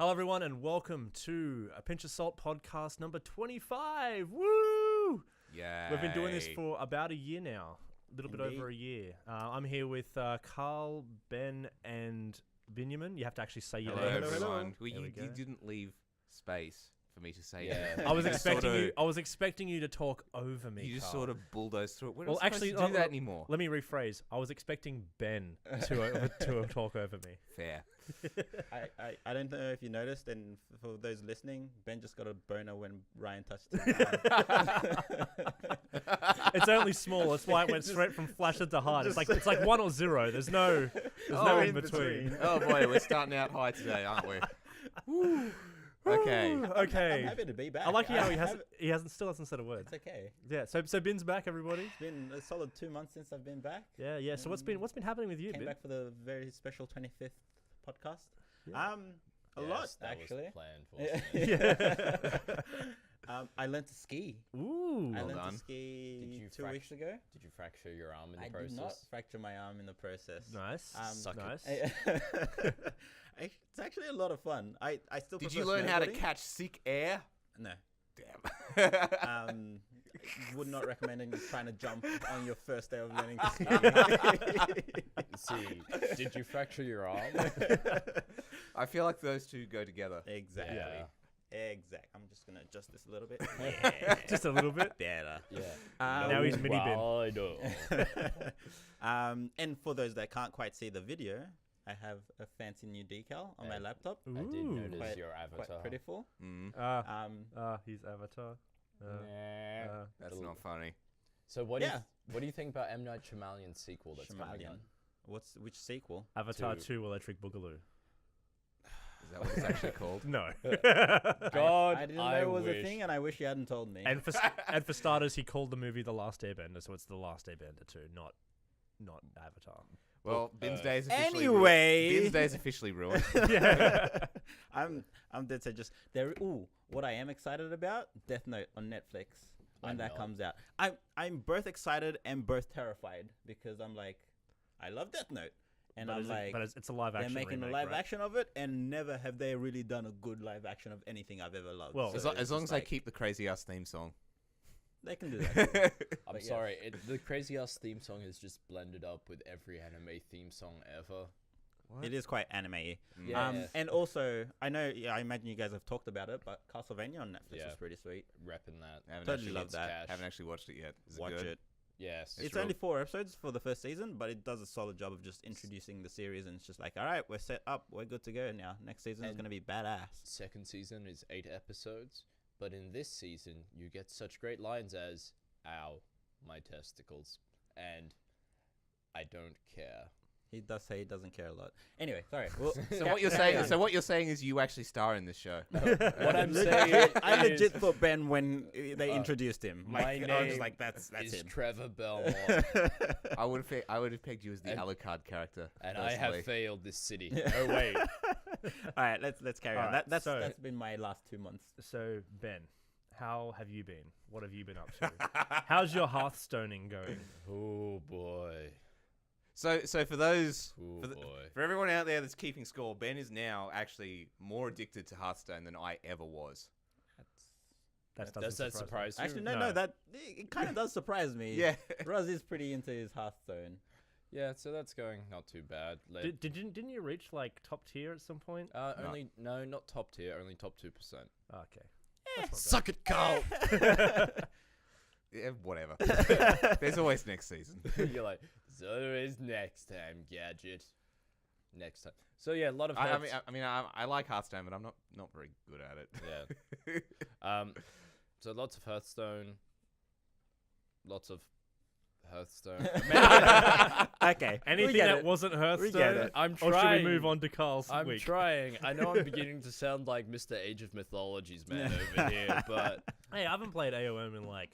Hello, everyone, and welcome to A Pinch of Salt podcast number 25. Woo! Yeah. We've been doing this for about a year now, a little bit over a year. I'm here with Carl, Ben, and Benjamin. You have to actually say your Hello, names. everyone. Well, There we you go. didn't leave space for me to say. Yeah. I was You just expecting sorta- you. I was expecting you to talk over me. You just Carl. sort of bulldozed through it. We're Well, not supposed actually, to do that anymore. Let me rephrase. I was expecting Ben to talk over me. Fair. I don't know if you noticed, and for those listening, Ben just got a boner when Ryan touched him. It's only small. That's why it went straight from flasher to hard. It's like 1 or 0. There's no in between. Oh boy, we're starting out high today, aren't we? Woo. Okay. Okay. I'm happy to be back. I like how he still hasn't said a word. It's okay. Yeah. So Ben's back, everybody. It's been a solid 2 months since I've been back. Yeah. So what's been happening with you, Came Ben? back for the very special 25th podcast. Yeah. A lot that actually. was planned for. Yeah. I learned to ski. Ooh. I Well learned done. to ski Did you 2 weeks ago. Did you fracture your arm in the I process? did not fracture my arm in the process. Nice. Suck it. Nice. It's actually a lot of fun. I still Did prefer you learn how to snowboarding. catch sick air? No. Damn. Would not recommend trying to jump on your first day of learning to ski. See, did you fracture your arm? I feel like those two go together. Exactly. Yeah. Exact. I'm just gonna adjust this a little bit. Just a little bit. Better. Yeah. Now he's mini Ben. well, I know. And for those that can't quite see the video, I have a fancy new decal on my Hey. laptop. I did Ooh. notice Quite- your avatar. Quite prettiful. Mm, He's Avatar. Nah. that's It'll- not funny. So what Yeah. do you think about M. Night Shyamalan's sequel that's coming Shyamalan. out? Which sequel? Avatar To- 2 Electric Boogaloo. Is that what it's actually called? No. God, I didn't know it was a thing, and I wish you hadn't told me. and for starters, he called the movie The Last Airbender, so it's The Last Airbender 2, not Avatar. Well, Bin's day is officially Anyway. ruined. Bin's day is officially ruined. Yeah. I'm dead set. Just there. Ooh, what I am excited about: Death Note on Netflix when I'm that not. comes out. I'm both excited and both terrified because I'm like, I love Death Note, and But I'm is it- like, but it's a live they're action making remake, a live right? action of it, and never have they really done a good live action of anything I've ever loved. Well, So As long it's as, long just as I like, keep the crazy ass theme song. they can do that. I'm But yes. sorry, the Crazy Ass theme song is just blended up with every anime theme song ever. It is quite anime-y. Yeah. And also, I know, I imagine you guys have talked about it, but Castlevania on Netflix Yeah. is pretty sweet. Repping that. I haven't Totally actually- love that. Cash. Haven't actually watched it yet. Is Watch good? it. Yes. It's It's real- only 4 episodes for the first season, but it does a solid job of just introducing the series, and it's just like, all right, we're set up, we're good to go now. Next season is And- going to be badass. Second season is 8 episodes, but in this season you get such great lines as "Ow, my testicles," and "I don't care." He does say he doesn't care a lot. Anyway, sorry. Well, So what you're saying? So what you're saying is you actually star in this show. What I'm Legit- saying I is legit thought Ben when they introduced him. my Like, I was name just like, that's is him. Trevor Belmont, I would have pegged you as the And- Alucard character. and I have personally. failed this city. Oh wait, All right, let's carry All on. right, That's so- been my last 2 months. So, Ben, how have you been? What have you been up to? How's your Hearthstoning going? oh boy, So for those oh for, the, boy. for everyone out there that's keeping score, Ben is now actually more addicted to Hearthstone than I ever was. That Does that surprise you? Actually, no, No. that it kind of does surprise me. Yeah. Roz is pretty into his Hearthstone. Yeah, so that's going not too bad. Didn't you reach like top tier at some point? No, not top tier, only top 2%. Okay. Suck it, Carl. Yeah, whatever. There's always next season. You're like, so is next time, Gadget. Next time. So yeah, a lot of. I like Hearthstone, but I'm not very good at it. Yeah. So lots of Hearthstone. Lots of Hearthstone. Okay. Anything we get that it. wasn't Hearthstone? get it. I'm Or trying. should we move on to Carl's I'm week? trying. I know I'm beginning to sound like Mr. Age of Mythologies man over here, but Hey, I haven't played AOM in like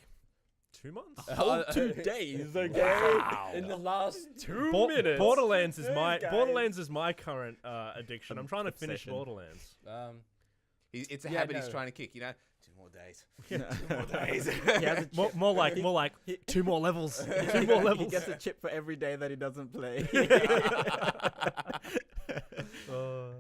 2 months. Whole 2 days, okay? Wow. in the last 2 Bo- minutes. Borderlands is Hey, my guys. Borderlands is my current addiction. I'm trying to finish Obsession. Borderlands. It's a Yeah, habit he's no. trying to kick. 2 more days. More days. He has a chip. More like 2 more levels. 2 more He levels. gets a chip for every day that he doesn't play. I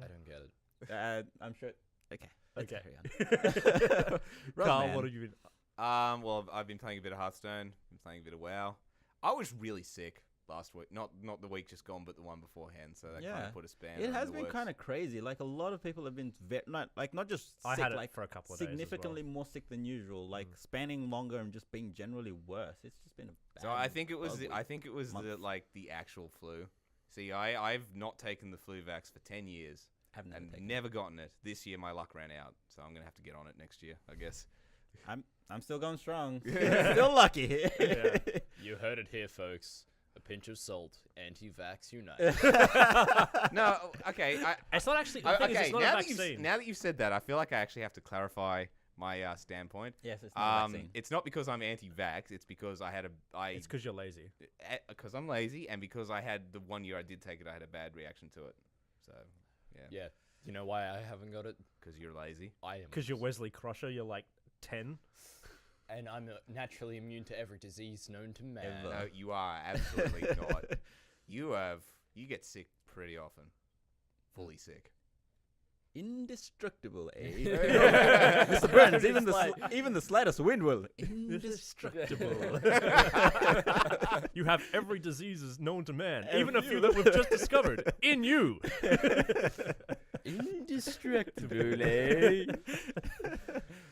don't get it. I'm sure. Okay. Okay. Carry on. Carl, what have you been? Well, I've been playing a bit of Hearthstone. Been playing a bit of WoW. I was really sick last week. Not the week just gone, but the one beforehand. So that kind of put a spanner. It has in the been works. kind of crazy. Like a lot of people have been not just I sick, had it like for a couple of days as well. significantly more sick than usual. Like spanning longer and just being generally worse. It's just been a bad So I think it was. bug I week. think it was month. the actual flu. See, I've not taken the flu vax for 10 years I've never and taken never gotten it. This year my luck ran out, so I'm gonna have to get on it next year, I guess. I'm still going strong. Still lucky. Yeah. You heard it here, folks. A pinch of salt. Anti-vax unite. No, okay. It's not actually. The thing is, Okay, it's not a vaccine. now that you've said that, I feel like I actually have to clarify my standpoint. Yes, it's not a vaccine. It's not because I'm anti-vax. It's because It's because you're lazy. because I'm lazy, and because I had the 1 year I did take it, I had a bad reaction to it. So, yeah. Yeah. You know why I haven't got it? Because you're lazy. I am. Because you're Wesley Crusher. You're like 10. And I'm naturally immune to every disease known to man. Ever. No, you are absolutely not. You get sick pretty often. Fully sick. Indestructible, eh? Mr. Burns, even the slightest wind will. Indestructible. You have every disease known to man, And even a few you. that we've just discovered in you. Indestructible, eh?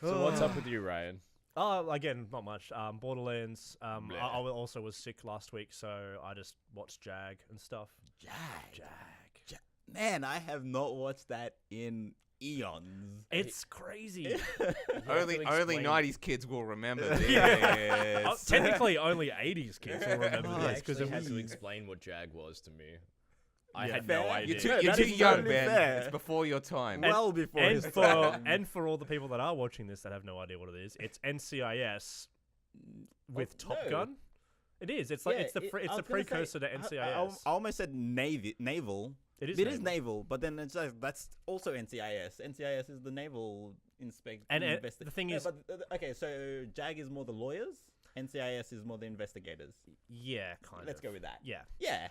So what's up with you, Ryan? Oh, again, not much. Borderlands. I Bleh. also was sick last week, so I just watched Jag and stuff. Jag. Man, I have not watched that in eons. It's crazy. You have to Only explain- 90s kids will remember this. Technically, only 80s kids will remember You this because actually had it to was. explain what Jag was to me. I Yeah. had Fair. no idea. You're That too is young, totally Ben. fair. It's before your time. Well before And his for time. and for all the people that are watching this that have no idea what it is, it's NCIS with Top no. Gun. It is. It's like Yeah, it's the I was gonna precursor to I NCIS. almost said naval. It is. It is naval. naval, but then it's like, that's also NCIS. NCIS is the naval And investigation. the thing is, okay, so JAG is more the lawyers. NCIS is more the investigators. yeah, kind of. Let's go with that. Yeah. Yeah.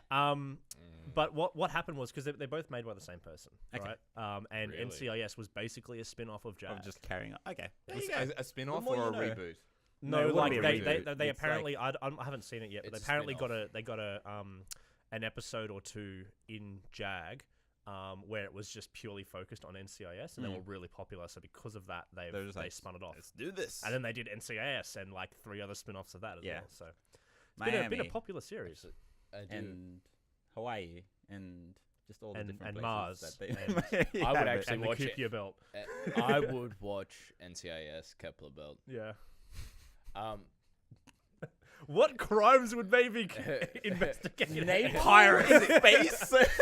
But what happened was because they're both made by the same person, Okay. right? And Really? NCIS was basically a spin-off of Jag. Of just carrying on. Okay. There Was you go. a spin-off more or a you know. reboot? No, No, it like wouldn't be a they reboot. they It's apparently I haven't seen it yet, but they It's a apparently got spin-off. an episode or two in Jag. Where it was just purely focused on NCIS, and they were really popular. So because of that, They're just they like, spun it off, Let's do this. and then they did NCIS and like 3 other spin-offs of that as Yeah. well. So it's Miami been a popular series. I do. and Hawaii and just all the And- different and places Mars. that they I would have it. actually And the watch it. Kukia belt. I would watch NCIS Kepler Belt. Yeah. What crimes would they be investigating? Piracy.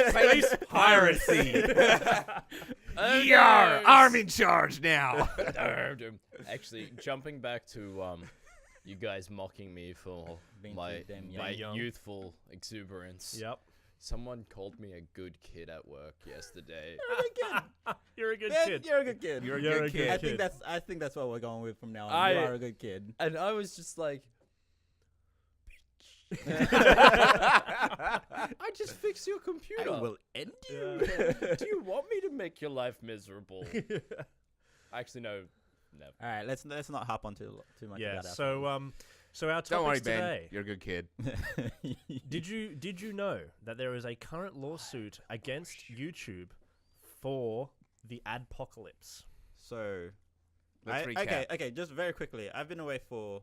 Space piracy. Yar! I'm in charge now. Actually, jumping back to you guys mocking me for Being my too damn my young. youthful exuberance. Yep. Someone called me a good kid at work yesterday. You're a good Ben, kid. you're a good kid. You're a You're good a kid. good I think that's what we're going with from now on. I- You are a good kid. And I was just like, I just fixed your computer. I will end you. Do you want me to make your life miserable? Actually, no. Never. All right, let's not hop on too much. Yeah. about So our Don't worry, topics Ben. today. You're a good kid. Did you know that there is a current lawsuit against YouTube for the Ad-Pocalypse? So, Let's recap. okay. Just very quickly, I've been away for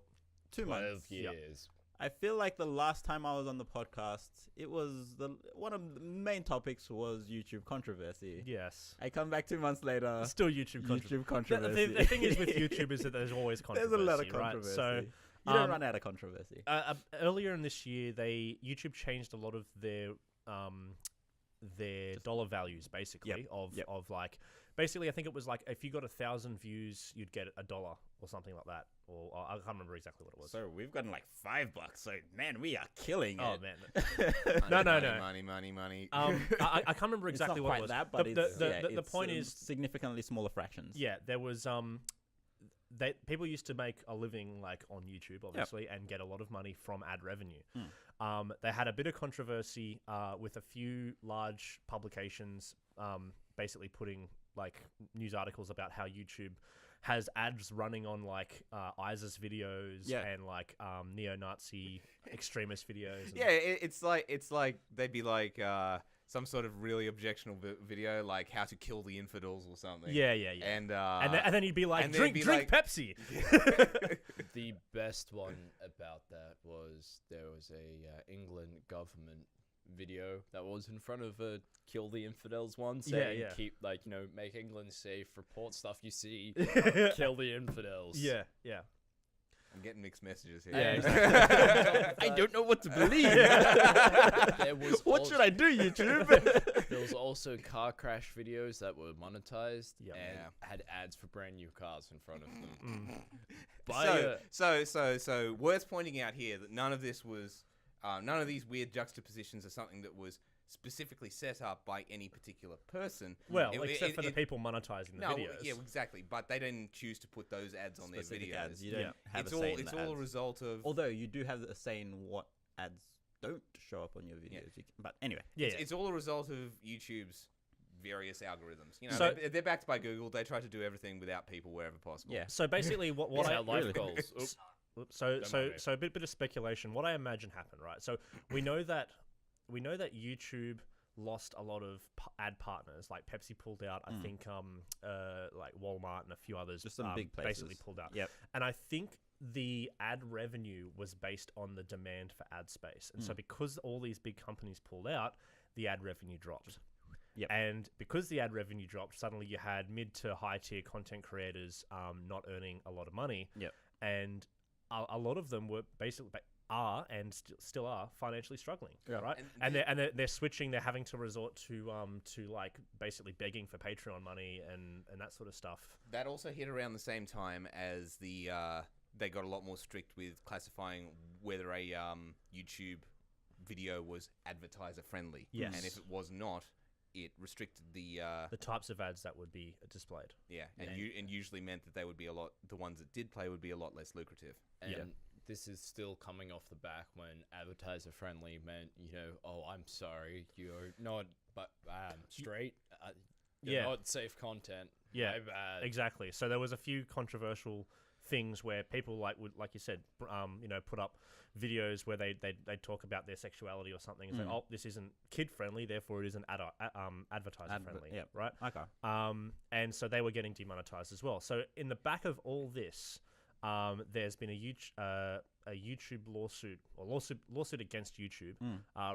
2 12 months. years. I feel like the last time I was on the podcast, it was one of the main topics was YouTube controversy. Yes. I come back 2 months later. Still YouTube controversy. YouTube controversy. The thing is with YouTube is that there's always controversy. There's a lot of right? controversy. So you don't um, run out of controversy. earlier in this year, YouTube changed a lot of their dollar values, basically of like. Basically, I think it was like if you got 1,000 views, you'd get $1 or something like that. Or I can't remember exactly what it was. So we've gotten like $5. So man, we are killing Oh it. man. No. Money. I can't remember exactly it's not what quite it was. that, but the it's, point is, significantly smaller fractions. yeah, there was people used to make a living like on YouTube, obviously, and get a lot of money from ad revenue. They had a bit of controversy with a few large publications basically putting like news articles about how YouTube has ads running on like ISIS videos and like neo-Nazi extremist videos. And Yeah, it's like they'd be like some sort of really objectionable video, like how to kill the infidels or something. Yeah. And then he'd be like, drink Pepsi. The best one about that was there was a England government video that was in front of a kill the infidels one saying keep like make England safe, report stuff you see, kill the infidels. Yeah. I'm getting mixed messages here. Yeah, exactly. I don't know what to believe. What should I do, YouTube? There was also car crash videos that were monetized and had ads for brand new cars in front of them. So worth pointing out here that none of this was, none of these weird juxtapositions are something that was specifically set up by any particular person. Well, except for the people monetizing the videos. Yeah, exactly. But they didn't choose to put those ads on Specific their videos. ads. You don't have It's a say in it's the all a ads. result of. Although you do have a say in what ads don't show up on your videos. But anyway. It's all a result of YouTube's various algorithms. So- they're backed by Google. They try to do everything without people wherever possible. Yeah. So basically, what It's I our life really- goals. Oops. So Don't mind me. a bit of speculation. What I imagine happened, right? So we know that YouTube lost a lot of ad partners. Like Pepsi pulled out. I think like Walmart and a few others Just some big places. basically pulled out. Yep. And I think the ad revenue was based on the demand for ad space. And so because all these big companies pulled out, the ad revenue dropped. Yep. And because the ad revenue dropped, suddenly you had mid to high tier content creators not earning a lot of money. Yep. And a lot of them were basically are and still are financially struggling, right? And they're switching. They're having to resort to like basically begging for Patreon money and that sort of stuff. That also hit around the same time as the they got a lot more strict with classifying whether a YouTube video was advertiser friendly. Yes. And if it was not, it restricted the types of ads that would be displayed. and usually meant that they would be the ones that did play would be a lot less lucrative. And this is still coming off the back when advertiser friendly meant, oh, I'm sorry, you're not straight. You're not safe content. Yeah, My bad. exactly. So there was a few controversial things where people like you said, put up videos where they talk about their sexuality or something and say, oh, this isn't kid friendly, therefore it isn't advertiser friendly. Yeah. Right. Okay. And so they were getting demonetized as well. So in the back of all this, there's been a YouTube lawsuit against YouTube,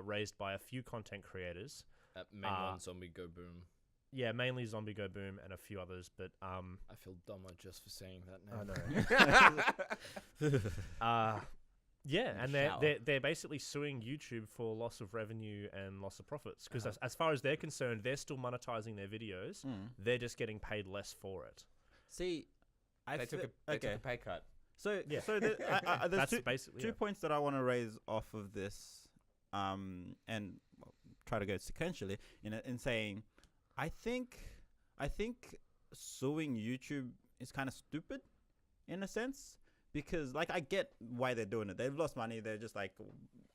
raised by a few content creators. Main one, Zombie Go Boom. Yeah, mainly Zombie Go Boom and a few others, but I feel dumber just for saying that name. I know. Yeah, and shower. they're basically suing YouTube for loss of revenue and loss of profits because as far as they're concerned, they're still monetizing their videos. They're just getting paid less for it. See, They took a pay cut. So Yeah. so there's That's two, basically two it. points that I want to raise off of this, and try to go sequentially in saying, I think suing YouTube is kind of stupid, in a sense, because like I get why they're doing it. They've lost money. They're just like,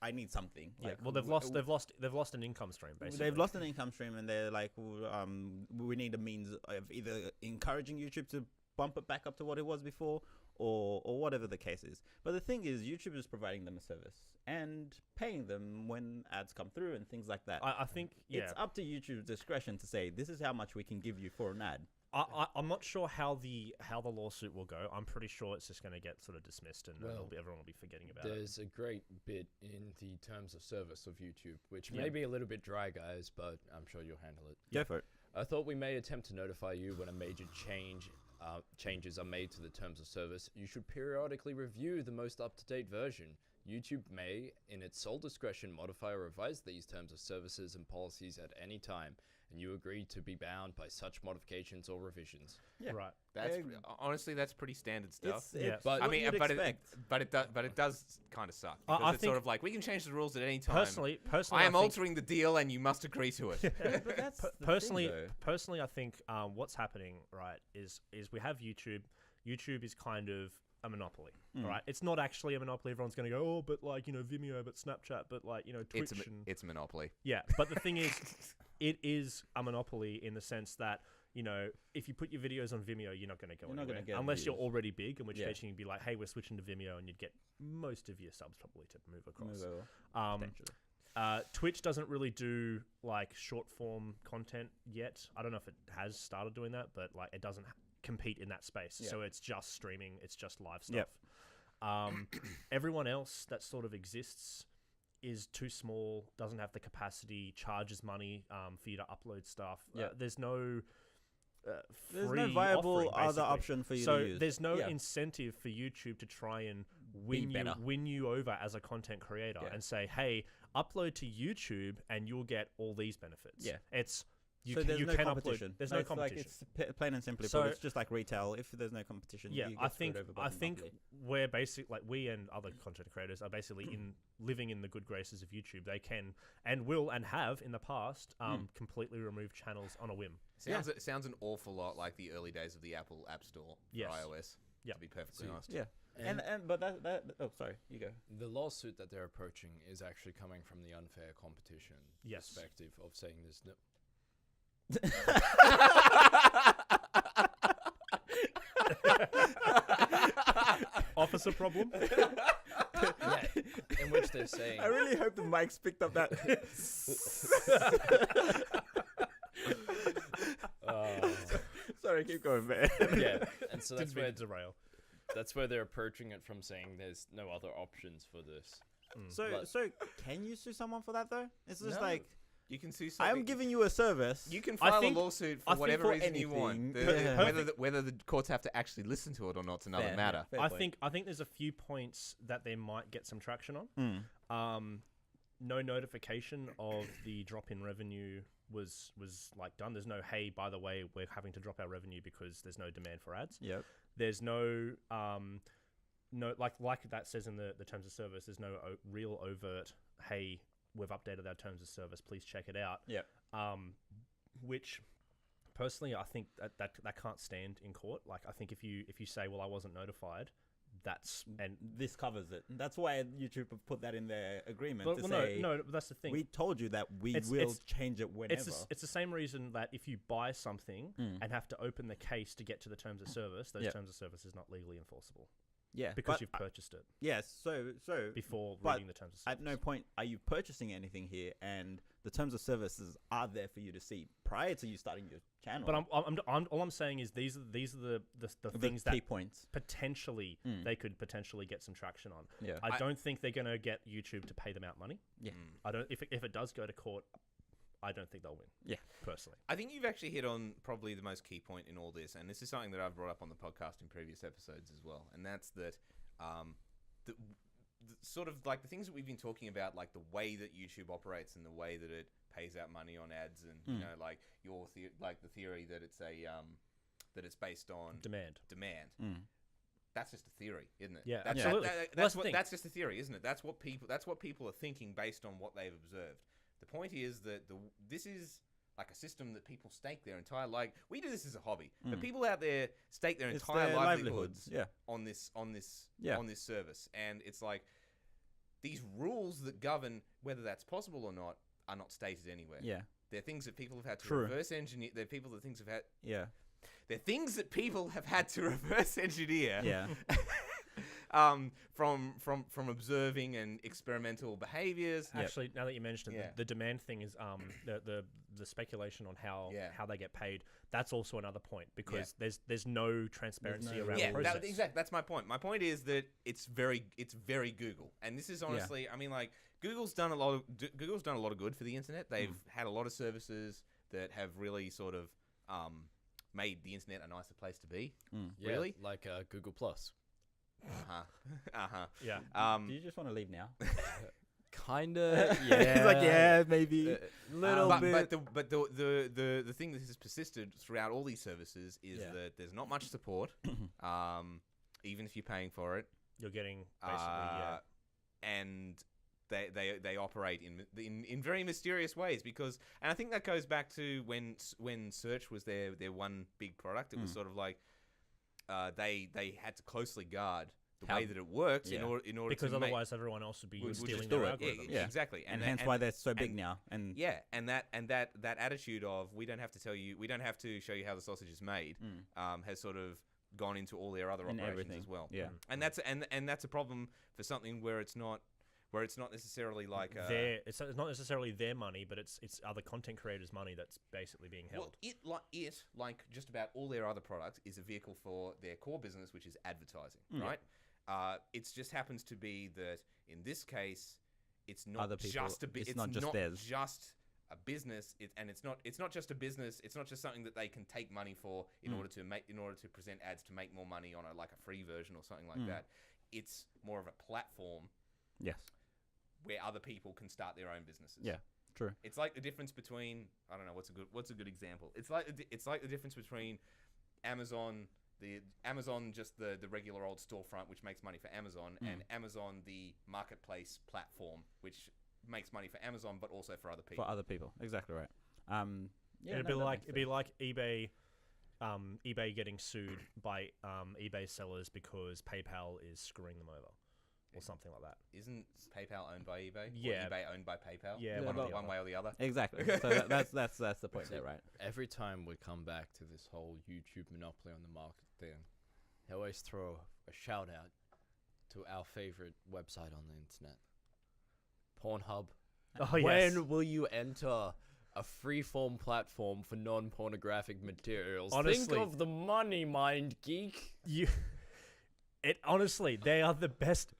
I need something. Yeah, Like, well, they've lost an income stream basically. They've lost an income stream, and they're like, we need a means of either encouraging YouTube to bump it back up to what it was before, or whatever the case is. But the thing is, YouTube is providing them a service and paying them when ads come through and things like that. I think It's up to YouTube's discretion to say, this is how much we can give you for an ad. I'm not sure how the lawsuit will go. I'm pretty sure it's just going to get sort of dismissed and everyone will be forgetting about it. There's a great bit in the terms of service of YouTube, which may be a little bit dry, guys, but I'm sure you'll handle it. Go for it. I thought we may attempt to notify you when a major changes are made to the terms of service. You should periodically review the most up-to-date version. YouTube may, in its sole discretion, modify or revise these terms of services and policies at any time, and you agree to be bound by such modifications or revisions. Yeah. Right. Honestly, that's pretty standard stuff. But I mean, but it does kind of suck because I it's think sort of like we can change the rules at any time. Personally, I am think- altering the deal, and you must agree to it. But that's the personally, thing, though. personally, I think what's happening, right, is we have YouTube. YouTube is kind of a monopoly, right? It's not actually a monopoly. Everyone's going to go, oh, but like Vimeo, but Snapchat, but like Twitch. It's a monopoly. Yeah, but the thing is, it is a monopoly in the sense that you know, if you put your videos on Vimeo, you're not going to go You're not anywhere gonna get unless you're views. already big, in which Yeah. case you can be like, hey, we're switching to Vimeo, and you'd get most of your subs probably to move across. Move over, Um, potentially. Twitch doesn't really do like short form content yet. I don't know if it has started doing that, but like it doesn't compete in that space. Yeah. So it's just streaming, it's just live stuff. Yep. Everyone else that sort of exists is too small, doesn't have the capacity, charges money for you to upload stuff. Yeah. There's no There's free no viable offering, other basically. option for you So to use. there's no Yeah. incentive for YouTube to try and Be win better. you over as a content creator Yeah. and say, hey, upload to YouTube and you'll get all these benefits. Yeah. It's So there's no can competition. upload. There's no It's competition. Like it's plain and simply So- put. It's just like retail. If there's no competition, Yeah, you get I screwed think over by the monopoly. we're basic like we and other content creators are basically living in the good graces of YouTube. They can and will and have in the past completely remove channels on a whim. It sounds an awful lot like the early days of the Apple App Store for Yes. iOS. Yeah. To be perfectly See, honest. Yeah, And- but that oh sorry, you go. The lawsuit that they're approaching is actually coming from the unfair competition Yes. perspective of saying there's no. Officer problem? Yeah, in which they're saying. I really hope the mics picked up that. Sorry, keep going, man. Yeah, and so that's Didn't where mean to derail. that's where they're approaching it from, saying there's no other options for this. So can you sue someone for that though? It's just No. like You can sue I something. am giving you a service. You can I file think- a lawsuit I for think whatever for reason you want. anything. The- Yeah. whether the courts have to actually listen to it or not's another Fair, matter. fair I point. think there's a few points that they might get some traction on. Mm. No notification of the drop in revenue was like done. There's no, hey, by the way, we're having to drop our revenue because there's no demand for ads. Yep. There's no no like that says in the terms of service. There's no real overt, hey, we've updated our terms of service, please check it out. Yep. Which personally I think that can't stand in court. Like I think if you say, well, I wasn't notified, that's and This covers it. That's why YouTube have put that in their agreement but, to well, say no, but that's the thing. we told you that we It's- will it's- change it whenever. It's the same reason that if you buy something and have to open the case to get to the terms of service, those Yep. terms of service is not legally enforceable yeah, because but, you've purchased it yes. So before but reading the terms of service. at no point are you purchasing anything here, and the terms of services are there for you to see prior to you starting your channel. But all I'm saying is these are the the things key that points. potentially they could potentially get some traction on. Yeah. I don't think they're going to get YouTube to pay them out money. Yeah. I don't. If it does go to court, I don't think they'll win. Yeah. Personally. I think you've actually hit on probably the most key point in all this, and this is something that I've brought up on the podcast in previous episodes as well, and that's that the sort of like the things that we've been talking about, like the way that YouTube operates and the way that it pays out money on ads, and you know, like like the theory that it's a that it's based on Demand. That's just a theory, isn't it? Yeah, that's, absolutely. Well, that's just a theory, isn't it? That's what people are thinking based on what they've observed. The point is that this is like a system that people stake their entire we do this as a hobby, but people out there stake their It's entire their livelihoods Yeah. on this Yeah. on this service, and it's like these rules that govern whether that's possible or not are not stated anywhere. Yeah. They're things that people have had to True. reverse engineer. They're things that people have had to reverse engineer. Yeah. From observing and experimental behaviors. Actually, now that you mentioned it, Yeah. the demand thing is the speculation on how they get paid. That's also another point because there's no transparency around Yeah, the process. exactly. That's my point. My point is that it's very Google, and this is honestly, I mean, like Google's done a lot of good for the internet. They've had a lot of services that have really sort of made the internet a nicer place to be. Yeah, Really? like Google Plus. Yeah. Do you just want to leave now? Kinda. He's Yeah. like, yeah, maybe little bit. But the thing that has persisted throughout all these services is that there's not much support, even if you're paying for it. You're getting basically and they operate in very mysterious ways because, and I think that goes back to when search was their one big product. It was sort of like they had to closely guard the way that it works in Yeah. order Because to otherwise everyone else would be would stealing just their do it. algorithms. Yeah. exactly, and hence why they're so big now. And that attitude of we don't have to show you how the sausage is made, has sort of gone into all their other in operations everything as well. Yeah. And that's a problem for something where it's not necessarily like It's not necessarily their money, but it's other content creators' money that's basically being held. Well, like just about all their other products is a vehicle for their core business, which is advertising, right? It just happens to be that in this case, it's not Other people, just it's not just theirs. just a business, it's not just a business. It's not just something that they can take money for in order to present ads to make more money on a free version or something like that. It's more of a platform. Yes. Where other people can start their own businesses. Yeah. True. It's like the difference between, I don't know, what's a good example? It's like the difference between Amazon, just the regular old storefront which makes money for Amazon, and Amazon the marketplace platform which makes money for Amazon but also for other people. For other people, exactly right. It'd be like eBay. eBay getting sued by eBay sellers because PayPal is screwing them over, or something like that. Isn't PayPal owned by eBay? Yeah. Or eBay owned by PayPal? Yeah, one way or the other. Exactly. So that's the point there, right? Every time we come back to this whole YouTube monopoly on the market thing, I always throw a shout out to our favorite website on the internet, Pornhub. Oh, yes. When will you enter a freeform platform for non-pornographic materials? Honestly, think of the money, mind geek. Honestly, they are the best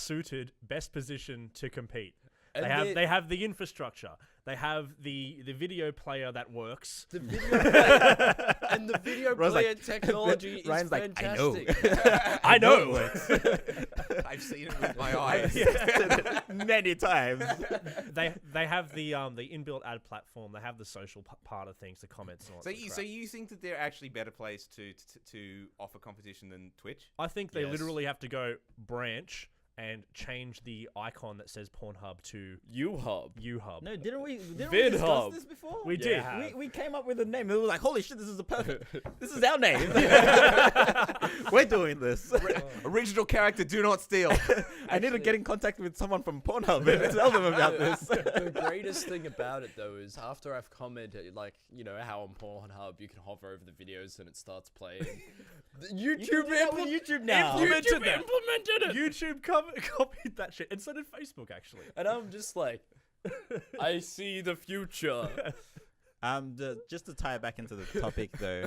suited, best positioned to compete. And They have the infrastructure. They have the video player that works. The video and the video Ryan's player like- technology Ryan's is like, I know. fantastic. I know. I've seen it with my eyes. Many times. They have the inbuilt ad platform. They have the social part of things, the comments and all So that. you, so you think that they're actually better placed to offer competition than Twitch? I think they Yes. literally have to go branch and change the icon that says Pornhub to UHub. UHub. No, didn't we discuss VidHub. this before? We did. We came up with a name. We were like, holy shit, this is the perfect. This is our name. We're doing this. Original character, do not steal. I need to get in contact with someone from Pornhub and tell them about this. The greatest thing about it, though, is after I've commented, like, you know, how on Pornhub you can hover over the videos and it starts playing. YouTube YouTube now. Implemented that. implemented it. YouTube copied that shit, and so did Facebook actually. And I'm just like, I see the future. Just to tie it back into the topic though,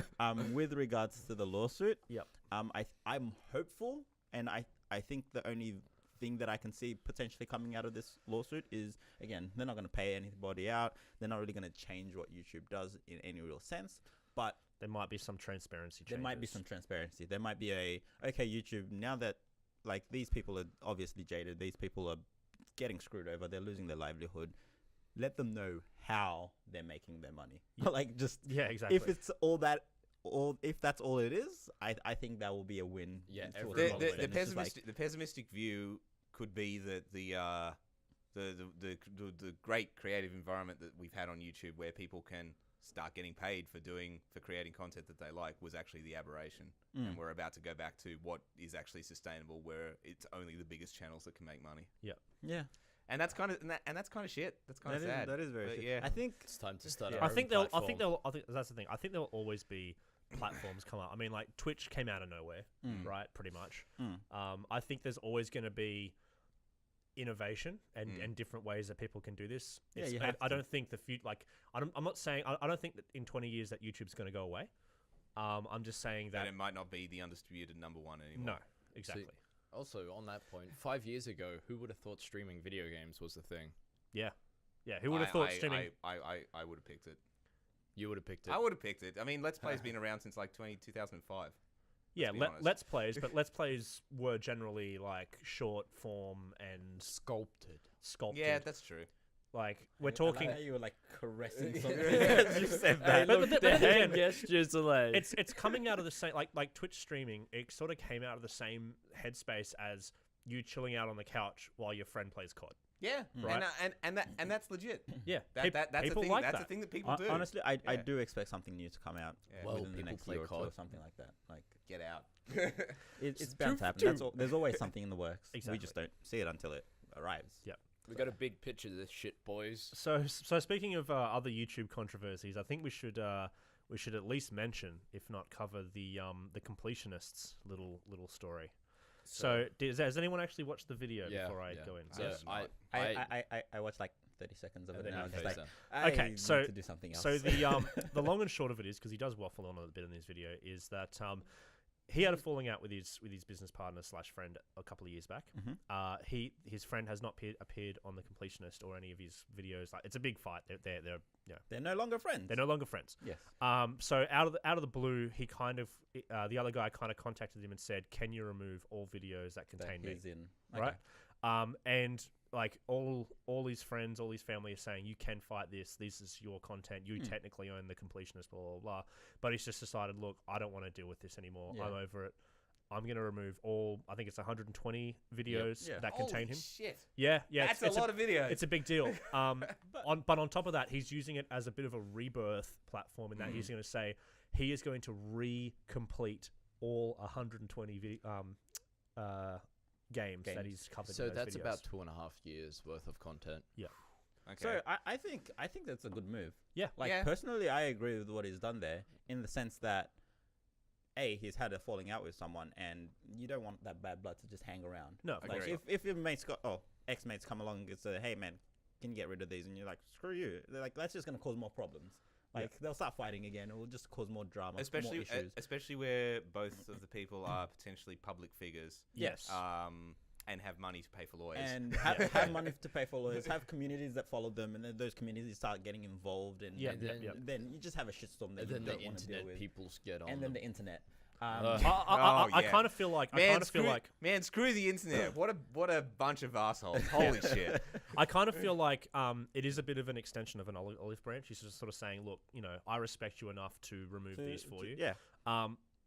with regards to the lawsuit, Yep. I'm hopeful, and I think the only thing that I can see potentially coming out of this lawsuit is, again, they're not going to pay anybody out. They're not really going to change what YouTube does in any real sense, but There might be some transparency. there might be some transparency. There might be okay, YouTube, now that like these people are obviously jaded, these people are getting screwed over, they're losing their livelihood. Let them know how they're making their money. Like just exactly. if it's all that, or if that's all it is, I think that will be a win. Yeah, for every- the The moment. It's just the pessimistic view could be that the great creative environment that we've had on YouTube, where people can start getting paid for creating content that they like, was actually the aberration, and we're about to go back to what is actually sustainable, where it's only the biggest channels that can make money. yeah, And that's kind of that's kind of shit. That's kind of sad. that is very But shit. yeah. I think It's time to start. I our think own I think that's the thing. I think there'll always be platforms come up. I mean, like Twitch came out of nowhere, right? Pretty much. I think there's always going to be innovation and different ways that people can do this. Yeah, It's- you I have to. don't think the future. Like, I'm not saying I don't think that in 20 years that YouTube's going to go away. I'm just saying that that it might not be the undisputed number one anymore. no, exactly. Also, on that point, 5 years ago, who would have thought streaming video games was the thing? Yeah. Who would have thought streaming? I would have picked it. You would have picked it. I would have picked it. I mean, Let's Play's been around since like 2005. Yeah, be honest. Let's Plays, but Let's Plays were generally like short form and Sculpted. sculpted. Yeah, that's true. Like we're talking. you were like caressing something. As you said Hey, that. look, but the then hand again, gestures are like... It's coming out of the same like Twitch streaming. It sort of came out of the same headspace as you chilling out on the couch while your friend plays COD. Yeah, Right. and that's legit. Yeah, That's a people thing. like That's that. a thing that people do. Honestly, I Yeah. do expect something new to come out Yeah. Well, within the people next play year or two or COD. something like that. Like Get out. it's bound to happen. There's always something in the works. Exactly. We just don't see it until it arrives. Yeah. We got a big picture of this shit, boys. So speaking of other YouTube controversies, I think we should at least mention, if not cover, the Completionists little story. So has anyone actually watched the video before I go in? So Yes. I watched like 30 seconds of And it, then and I was you just phase like, out. Okay, I need so- to do something else. So the long and short of it is, because he does waffle on a bit in this video, is that he had a falling out with his business partner / friend a couple of years back. Mhm. His friend has not appeared on the Completionist or any of his videos. Like, it's a big fight. they're no longer friends. They're no longer friends. Yes. So out of the blue, he kind of the other guy kind of contacted him and said, "Can you remove all videos that contain me?" He's in. Right? And like all his friends, all his family are saying, "You can fight this. This is your content. You technically own the Completionist." Blah blah blah. But he's just decided, look, I don't want to deal with this anymore. Yeah. I'm over it. I'm gonna remove all. I think it's 120 videos Yeah. that contain Holy him. shit. Yeah. That's it's a lot of videos. It's a big deal. But on top of that, he's using it as a bit of a rebirth platform in that he's going to say he is going to re-complete all 120 games that he's covered. So in those that's videos. about 2.5 years worth of content. Okay. So I think that's a good move. Yeah. Like Yeah. personally, I agree with what he's done there in the sense that he's had a falling out with someone, and you don't want that bad blood to just hang around. No, of Agreed. course Like not. if your mates ex-mates come along and say, "Hey man, can you get rid of these?" and you're like, "Screw you!" They're like, that's just gonna cause more problems. Like they'll start fighting again. It will just cause more drama, more issues. especially where both of the people are potentially public figures. Yes. And have money to pay for lawyers. And have money to pay for lawyers, have communities that follow them, and then those communities start getting involved, and, Yeah, and yeah, then you just have a shitstorm that And you then the don't want to deal internet with. people get on And them. then the internet. I yeah. kind of feel like Man, screw the internet. What a bunch of assholes. Holy shit. I kind of feel like it is a bit of an extension of an olive branch. He's just sort of saying, look, I respect you enough to remove these for you. Yeah.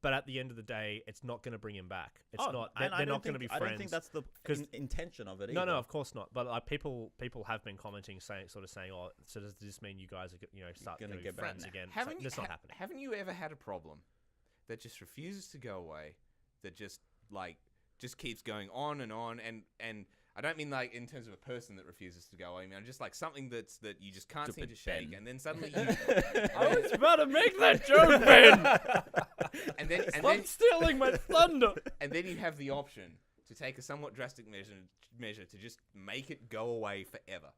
But at the end of the day, it's not going to bring him back. It's not. and They're not going to be friends. I don't think that's the 'Cause- intention of it. No, either. of course not. But like people have been commenting, saying, oh, so does this mean you guys are, start Gonna going to get be friends banned. again? Haven't That's not happening. Haven't you ever had a problem that just refuses to go away, that just keeps going on, and I don't mean like in terms of a person that refuses to go away. I mean just like something that you just can't seem to shake, Ben. and then suddenly I was about to make that joke, Ben. and then Stop stealing my thunder. and then you have the option to take a somewhat drastic measure to just make it go away forever.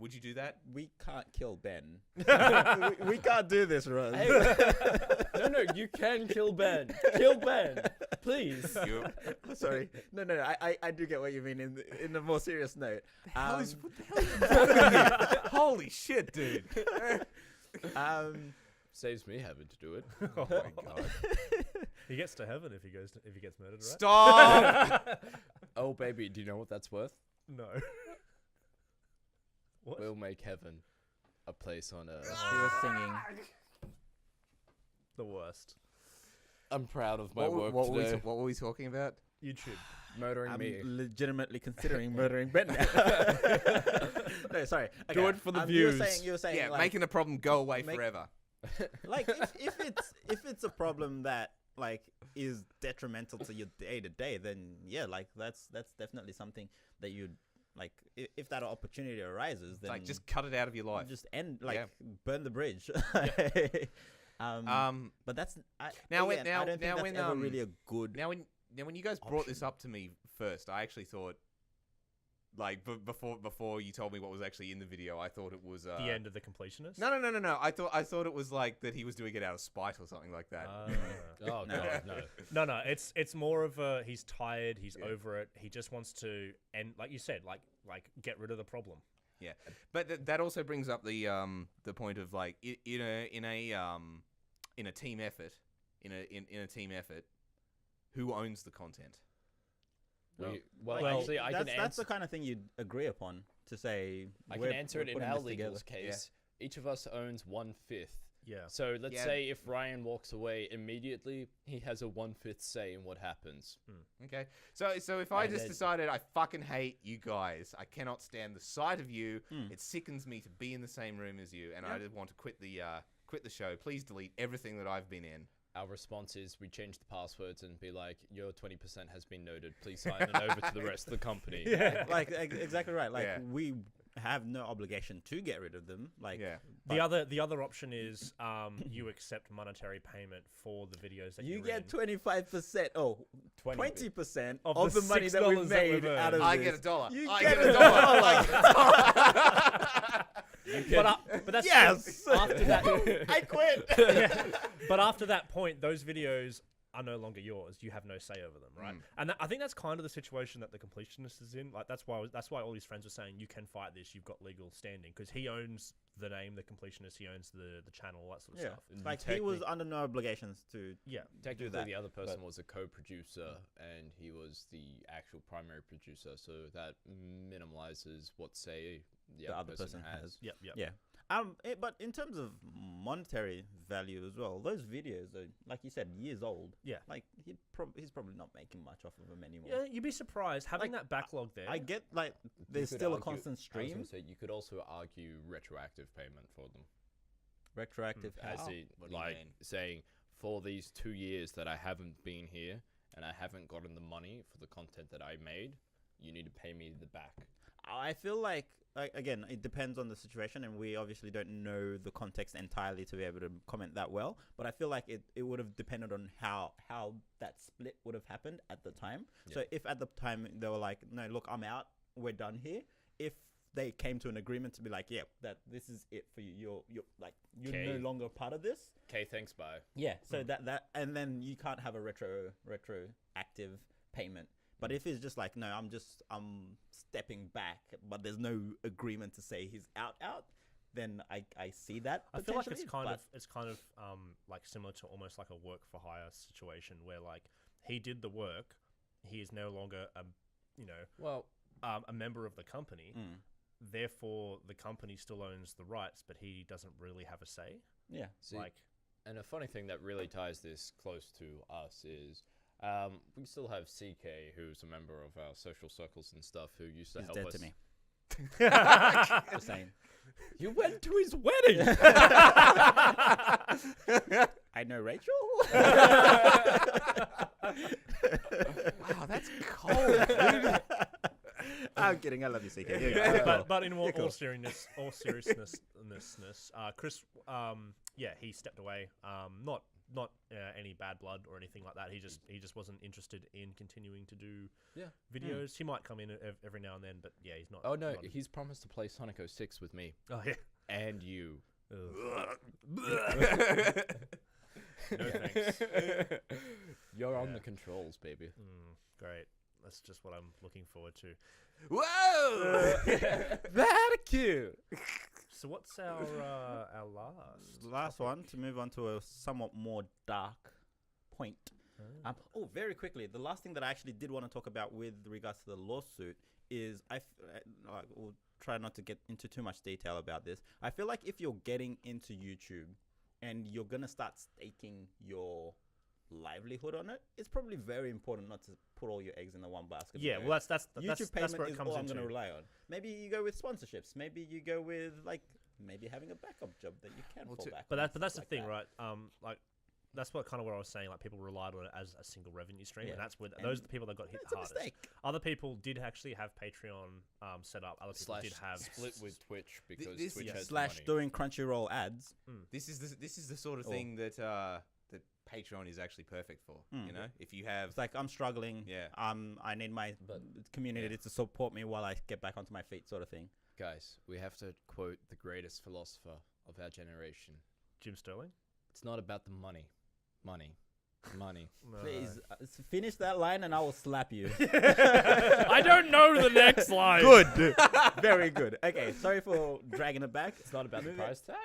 Would you do that? We can't kill Ben. we can't do this, Rose. No, you can kill Ben. Kill Ben, please. Sorry. No. I do get what you mean in a more serious note. What the hell is happening? Holy shit, dude. Saves me having to do it. Oh my god. He gets to heaven if he gets murdered, right? Stop! Oh, baby, do you know what that's worth? No. What? We'll make heaven a place on earth. He was singing. The worst. I'm proud of my work what today. were we talking about? YouTube. Murdering I'm me. legitimately considering murdering Ben now. No, sorry. Okay. Do it for the You views. were saying, Yeah, like, making a problem go away forever. like if it's a problem that like is detrimental to your day to day, then yeah, like that's definitely something that you'd like. If that opportunity arises, then Like just cut it out of your life. just end, like Yeah. burn the bridge. But that's I don't think that's ever really a good. Now when you guys brought this up to me first, I actually thought, like, before you told me what was actually in the video, I thought it was The end of the Completionist? No. I thought it was like that he was doing it out of spite or something like that. Oh, No. God, no. No, it's more of a he's tired, he's over it. He just wants to end, like you said, like get rid of the problem. Yeah, but that also brings up the point of like in a team effort, in a team effort, who owns the content? Well, actually, I can that's answer. the kind of thing you'd agree upon to say. I can we're answer it in putting our this together. legal's case. Each of us owns 1/5 Yeah. So let's Yeah. say if Ryan walks away immediately, he has a 1/5 say in what happens. Okay. So if I And just then- decided I fucking hate you guys, I cannot stand the sight of you. It sickens me to be in the same room as you, and I just want to quit the show. Please delete everything that I've been in. Our response is we change the passwords and be like, your 20% has been noted. Please sign it over to the rest of the company. Like exactly right. Like Yeah. we have no obligation to get rid of them. Like Yeah. The other option is you accept monetary payment for the videos that you you're get in. 25%. Oh, 20% Of of the the money that we've $6 that we've made out of I this. get $1. You I get get $1. But that's Yes. after that. I quit. But after that point, those videos are no longer yours. You have no say over them, right? And I think that's kind of the situation that the Completionist is in. Like that's why all his friends were saying you can fight this. You've got legal standing because he owns the name, the Completionist. He owns the channel, all that sort of Yeah, stuff. like he was under no obligations to. Yeah. Technically, that, the other person was a co-producer, and he was the actual primary producer, so that minimalizes what say the other person has. Yep. Yeah. But in terms of monetary value as well, those videos are, like you said, years old. Yeah. Like he's probably not making much off of them anymore. Yeah, you'd be surprised having that backlog there. I get like there's You could still a argue- constant I was stream. gonna say, you could also argue retroactive payment for them. Retroactive. As how? in, What do you like, mean? saying, for these 2 years that I haven't been here and I haven't gotten the money for the content that I made, you need to pay me the back. I feel like again, it depends on the situation, and we obviously don't know the context entirely to be able to comment that well. But I feel like it would have depended on how that split would have happened at the time. So if at the time they were like, no, look, I'm out, we're done here. If they came to an agreement to be like, yeah, that this is it for you. You're no longer part of this. Okay, thanks, bye. Yeah. So that and then you can't have a retroactive payment. But if it's just like, no, I'm stepping back, but there's no agreement to say he's out, then I see that. I feel like it's potentially, kind of like similar to almost like a work for hire situation where like he did the work, he is no longer a member of the company. Therefore, the company still owns the rights, but he doesn't really have a say. Yeah. See, Like, and a funny thing that really ties this close to us is we still have CK, who's a member of our social circles and stuff, who used to He's help dead us. to me. Just saying. You went to his wedding. I know Rachel. Wow, that's cold, dude. I'm kidding. I love you, CK. but in all seriousness, Chris, he stepped away. Not any bad blood or anything like that. He just wasn't interested in continuing to do videos. He might come in every now and then, but yeah, he's not. Oh no, not- he's promised to play Sonic 06 with me Oh yeah. and you. No thanks. You're on Yeah. the controls, baby. Great. That's just what I'm looking forward to. Whoa! Very cute. So what's our last? Last one to move on to a somewhat more dark point. Very quickly, the last thing that I actually did want to talk about with regards to the lawsuit is we'll try not to get into too much detail about this. I feel like if you're getting into YouTube and you're gonna start staking your livelihood on it, it's probably very important not to put all your eggs in the one basket. Yeah, well, that's YouTube that's payment where it is comes all I'm into. going to rely on. Maybe you go with sponsorships. Maybe you go with maybe having a backup job that you can fall back. But on, that's stuff the like thing, that. right? Like that's what kind of what I was saying. Like people relied on it as a single revenue stream, Yeah. and that's where And those are the people that got hit It's a hardest. mistake. Other people did actually have Patreon set up. Other people did have split with Twitch because this- Twitch has Slash money. doing Crunchyroll ads. This is the sort of thing that that Patreon is actually perfect for. You know, if you have It's like I'm struggling. Yeah. I need my community to support me while I get back onto my feet, sort of thing. Guys, we have to quote the greatest philosopher of our generation. Jim Sterling. It's not about the money. Money. Please finish that line and I will slap you. I don't know the next line. Good. Very good. Okay, sorry for dragging it back. It's not about the price tag.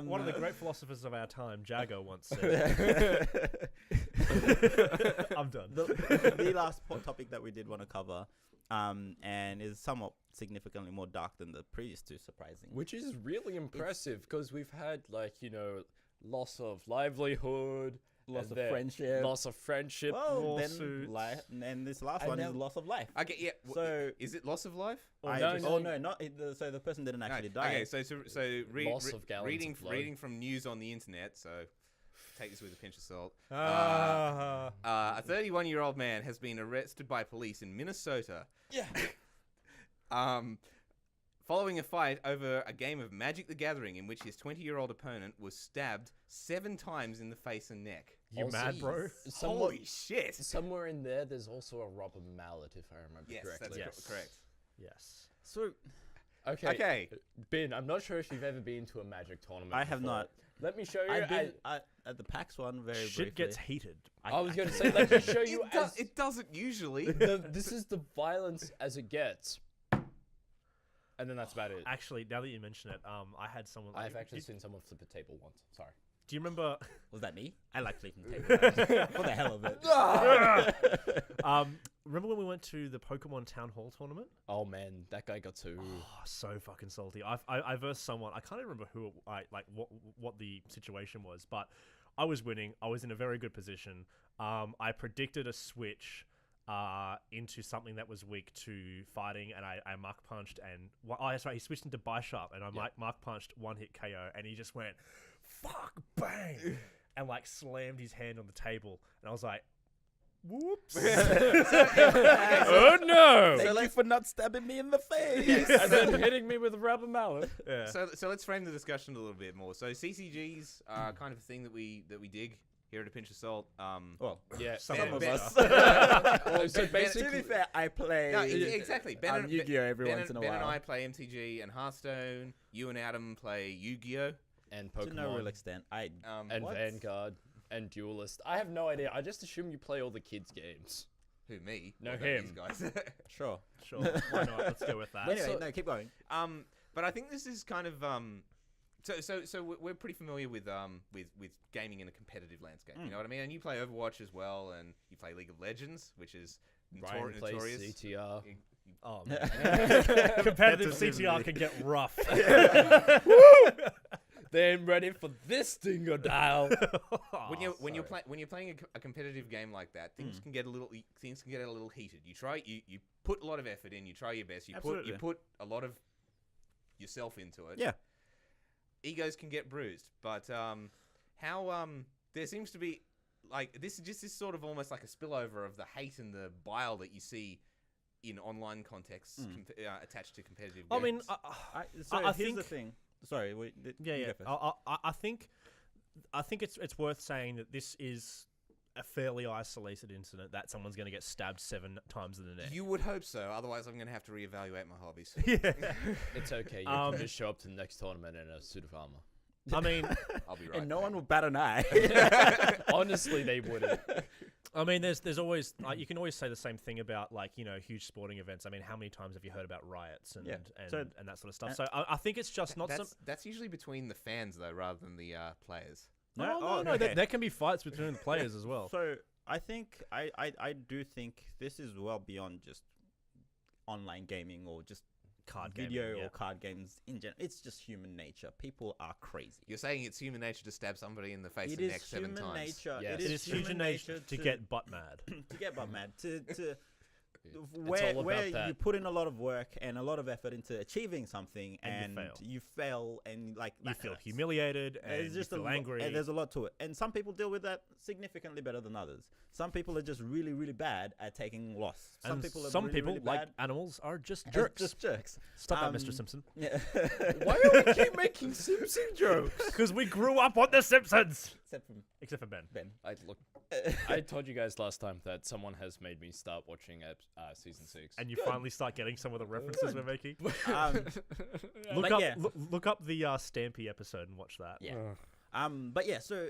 One of the great philosophers of our time, Jagger, once said. I'm done. The last topic that we did want to cover and is somewhat significantly more dark than the previous two, surprisingly. Which is really impressive because we've had loss of livelihood, Loss and of then friendship. loss of friendship. Well, then lawsuits. and this last And one is then- loss of life. Okay, yeah. So- is it loss of life? So the person didn't actually die. Okay, so Loss of gallons reading of blood. reading from news on the internet. So take this with a pinch of salt. Ah. A 31-year-old man has been arrested by police in Minnesota. Yeah. Following a fight over a game of Magic the Gathering in which his 20-year-old opponent was stabbed 7 times in the face and neck. You Also, mad, bro? Holy shit! Somewhere in there's also a rubber mallet, if I remember Yes, correctly. that's correct. Yes. So Okay. Ben, I'm not sure if you've ever been to a Magic tournament. I have before. not. Let me show you. I've been at the PAX one very briefly. Shit gets heated. I was going to say, let me show you. It doesn't usually. This is the violence as it gets. And then that's about it. Actually, now that you mention it, I had someone. I've actually seen someone flip a table once. Sorry. Do you remember? Was that me? I like flipping tables. For the hell of it. Remember when we went to the Pokemon Town Hall tournament? Oh man, that guy got two. Oh, so fucking salty. I versed someone. I can't even remember who what the situation was, but I was winning. I was in a very good position. I predicted a switch into something that was weak to fighting, and I mark punched, and that's right. He switched into Bisharp, and I mark punched, 1-hit KO, and he just went, "Fuck, bang," and like slammed his hand on the table, and I was like, "Whoops!" Oh no! Thank you for not stabbing me in the face. And then hitting me with a rubber mallet. Yeah. So let's frame the discussion a little bit more. So CCGs are kind of a thing that we dig here at A Pinch of Salt. Well, Yeah, Some Ben- of Ben- us. so to basically, be fair, I play No, exactly. Yu-Gi-Oh every once in a Ben while. and I play MTG and Hearthstone. You and Adam play Yu-Gi-Oh. and to no real Pokemon, extent. I and what? Vanguard, and Duelist. I have no idea. I just assume you play all the kids' games. Who, me? No, What about him. These guys. Sure. Sure. Why not? Let's go with that. Anyway, So- no, keep going. But I think this is kind of so we're pretty familiar with gaming in a competitive landscape. You know what I mean? And you play Overwatch as well, and you play League of Legends, which is Ryan plays notorious. CTR. Oh man. Competitive CTR can get rough. Then ready for this dingo dial. When you're playing a competitive game like that, things can get a little heated. You put a lot of effort in. You try your best. You Absolutely. put a lot of yourself into it. Yeah. Egos can get bruised, but there seems to be like this sort of almost like a spillover of the hate and the bile that you see in online contexts attached to competitive games. I mean, So I here's think the thing. Sorry, yeah. I think it's worth saying that this is a fairly isolated incident that someone's going to get stabbed 7 times in the neck. you would hope so. Otherwise, I'm going to have to reevaluate my hobbies. Yeah. It's okay. You can just show up to the next tournament in a suit of armor. I mean, I'll be right. And no back. one will bat an eye. Honestly, they wouldn't. I mean, there's always you can always say the same thing about huge sporting events. I mean, how many times have you heard about riots and Yeah. and that sort of stuff? So I think it's just not some. That's usually between the fans though, rather than the players. No, okay. there can be fights between the players as well. So I think I do think this is well beyond just online gaming or just Card video gaming, yeah. or card games in general. It's just human nature. People are crazy. You're saying it's human nature to stab somebody in the face It and is neck 7 human times. nature. Yes. It is human nature to get butt mad. to get butt mad. To all where about that. you put in a lot of work and a lot of effort into achieving something And and you fail and like You that feel hurts. humiliated and It's just you feel a angry. and there's a lot to it. And some people deal with that significantly better than others. Some people are just really, really bad at taking loss. Some and people are some really, people, really like bad animals, are just as jerks. just jerks. Stop that, Mr. Simpson. Yeah. Why do we keep making Simpson jokes? Because we grew up on The Simpsons. Except from Ben. Ben. I told you guys last time that someone has made me start watching season 6. And you finally start getting some of the references we're making. Um, Look But up, yeah. look up the Stampy episode and watch that. yeah. But yeah, so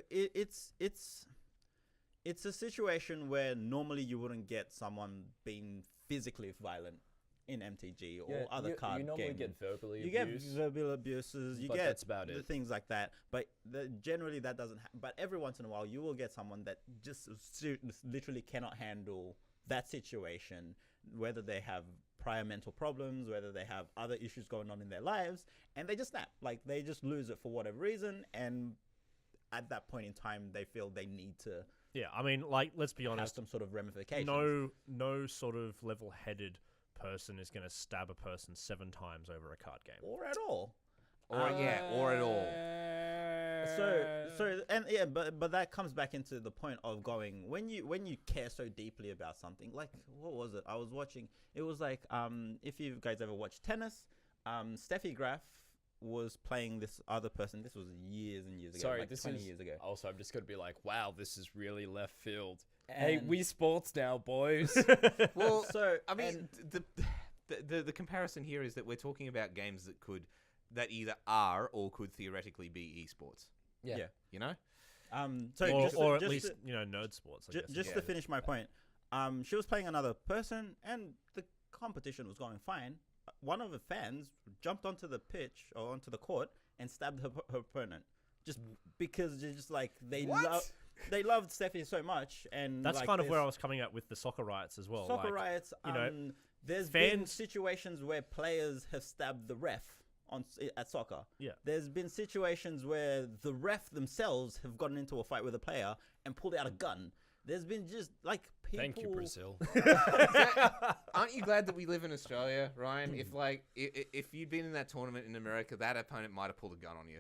it's a situation where normally you wouldn't get someone being physically violent in MTG or other card You normally games. get verbally You get abused. verbal abuses. You But get that's about the it. things like that. But generally that doesn't. But every once in a while, you will get someone that just literally cannot handle that situation, whether they have prior mental problems, whether they have other issues going on in their lives, and they just snap. Like, they just lose it for whatever reason, and at that point in time, they feel they need to Yeah, I mean, like, let's be have honest. some sort of ramifications. No sort of level-headed person is going to stab a person 7 times over a card game. Or at all. Or at all. But that comes back into the point of going, when you care so deeply about something, like, what was it? I was watching, it was like, if you guys ever watched tennis, Steffi Graf was playing this other person. This was years and years ago. Sorry, like this 20 is years ago. Also, I'm just gonna be like, wow, this is really left field. And Hey, we sports now, boys. Well, so I mean, the comparison here is that we're talking about games that either are or could theoretically be esports. Yeah. You know? Or at least, nerd sports, I guess. Just to finish my point, she was playing another person, and the competition was going fine. One of the fans jumped onto the pitch or onto the court and stabbed her opponent, just because they're just like they loved Steffi so much, and That's like, kind of where I was coming at with the soccer riots as well. Soccer like, riots. There's fans- been situations where players have stabbed the ref at soccer. Yeah. There's been situations where the ref themselves have gotten into a fight with a player and pulled out a gun. There's been just like people. Thank you, Brazil. Aren't you glad that we live in Australia, Ryan? If you'd been in that tournament in America, that opponent might have pulled a gun on you.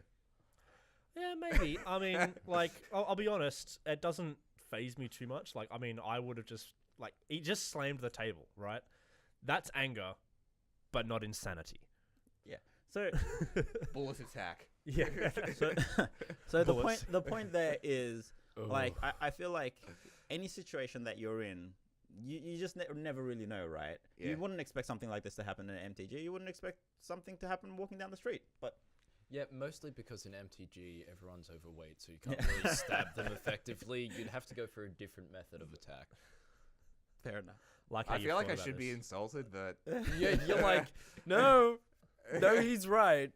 Yeah, maybe. I mean, like, I'll be honest, it doesn't phase me too much. Like, I mean, I would have just, like, he just slammed the table, right? That's anger, but not insanity. Yeah. So, Bullet attack. Yeah. so Bullets. the point there is, like, I feel like any situation that you're in, you just never really know, right? Yeah. You wouldn't expect something like this to happen in an MTG. You wouldn't expect something to happen walking down the street. But Yeah, mostly because in MTG, everyone's overweight, so you can't really stab them effectively. You'd have to go for a different method of attack. fair enough. Like how I you feel like thought I about should be this. insulted, but Yeah, you're like, no, he's right.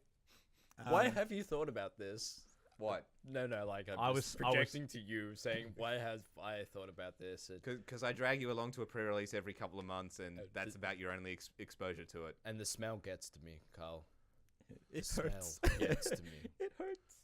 Why have you thought about this? what? No, like I I'm was- just I was- projecting to you, saying, why have I thought about this? Because I drag you along to a pre-release every couple of months, and that's d- about your only exposure to it. And the smell gets to me, Carl. It The hurts. smell gets to me. It hurts.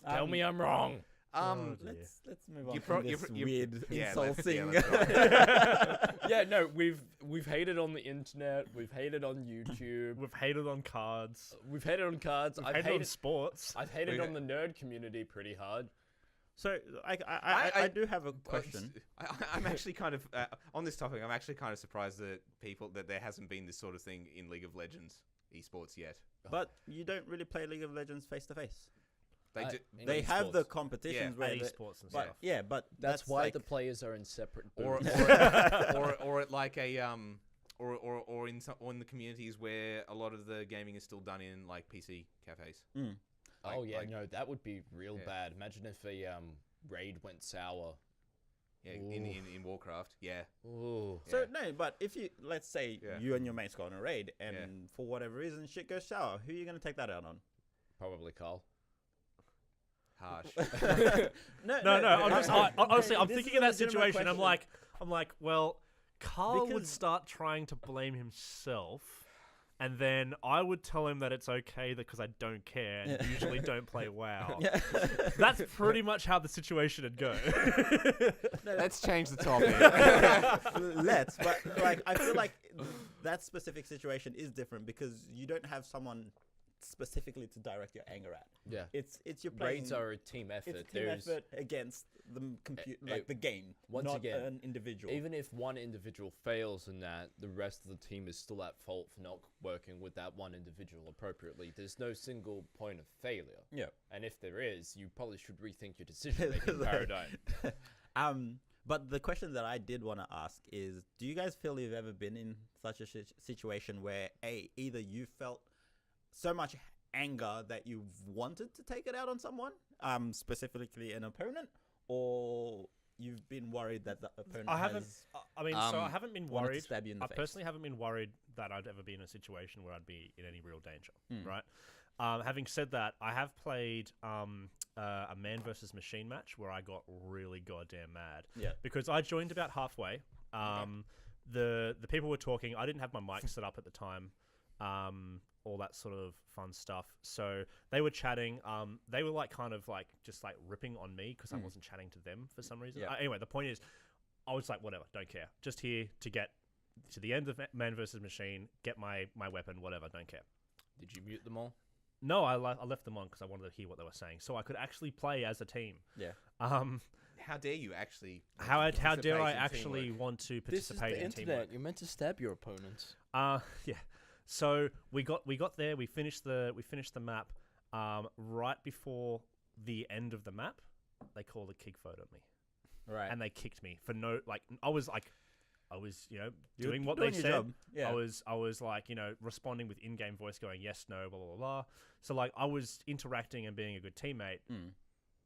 Tell me I'm wrong. Oh, dear. Let's move on You from pro- this you- weird yeah, let's- yeah, insulting. let's Yeah, no, we've hated on the internet. We've hated on YouTube. We've hated on cards. We've hated on cards. We've I've hated on hated. sports. I've hated We- on the nerd community pretty hard. So I do have a go. question. I'm actually kind of on this topic. I'm actually kind of surprised that there hasn't been this sort of thing in League of Legends esports yet. But you don't really play League of Legends face to face. In They have the esports. competitions At where they, esports and but stuff. yeah, but That's why like, the players are in separate or booths. or at like a or in the communities where a lot of the gaming is still done in like PC cafes. Oh yeah, like- no, that would be real Yeah. bad. Imagine if a raid went sour. Yeah, in Warcraft. Yeah. Ooh. So Yeah. no, but if you let's say Yeah. you and your mates go on a raid and Yeah. for whatever reason shit goes sour, who are you gonna take that out on? Probably Carl. Harsh. No. Honestly, I'm this thinking is of a that legitimate situation. I'm question. like, well, Carl would Because- start trying to blame himself, and then I would tell him that it's okay because I don't care and Yeah. usually don't play WoW. Yeah. That's pretty much how the situation would go. Let's change the topic. but like I feel like that specific situation is different because you don't have someone specifically to direct your anger at. Yeah. It's your playing. Raids are a team effort. It's a team There's effort against the the game, once not again, an individual. even if one individual fails in that, the rest of the team is still at fault for not working with that one individual appropriately. There's no single point of failure. Yeah. And if there is, you probably should rethink your decision-making paradigm. But the question that I did want to ask is, do you guys feel you've ever been in such a situation where either you felt so much anger that you wanted to take it out on someone, specifically an opponent, or you've been worried that the opponent I haven't. has I mean, so I haven't been wanted to worried. stab you in the I face? personally haven't been worried that I'd ever be in a situation where I'd be in any real danger. Mm. Right. Having said that, I have played a man versus machine match where I got really goddamn mad. Yeah. Because I joined about halfway. the people were talking. I didn't have my mic set up at the time. All that sort of fun stuff. So they were chatting. They were like kind of like just like ripping on me because I wasn't chatting to them for some reason. Yeah. Anyway, the point is, I was like, whatever, don't care. Just here to get to the end of Man vs. Machine, get my weapon, whatever, don't care. Did you mute them all? No, I left them on because I wanted to hear what they were saying, so I could actually play as a team. Yeah. How dare you actually? How dare participate I in actually teamwork? want to This is participate the in internet. teamwork? You're meant to stab your opponents. Yeah. So we got there. We finished the map. Right before the end of the map, they called a kick vote on me, Right. and they kicked me for no like. I was You're doing what doing they your said. job. Yeah. I was like responding with in-game voice, going yes, no, blah blah blah. So like I was interacting and being a good teammate,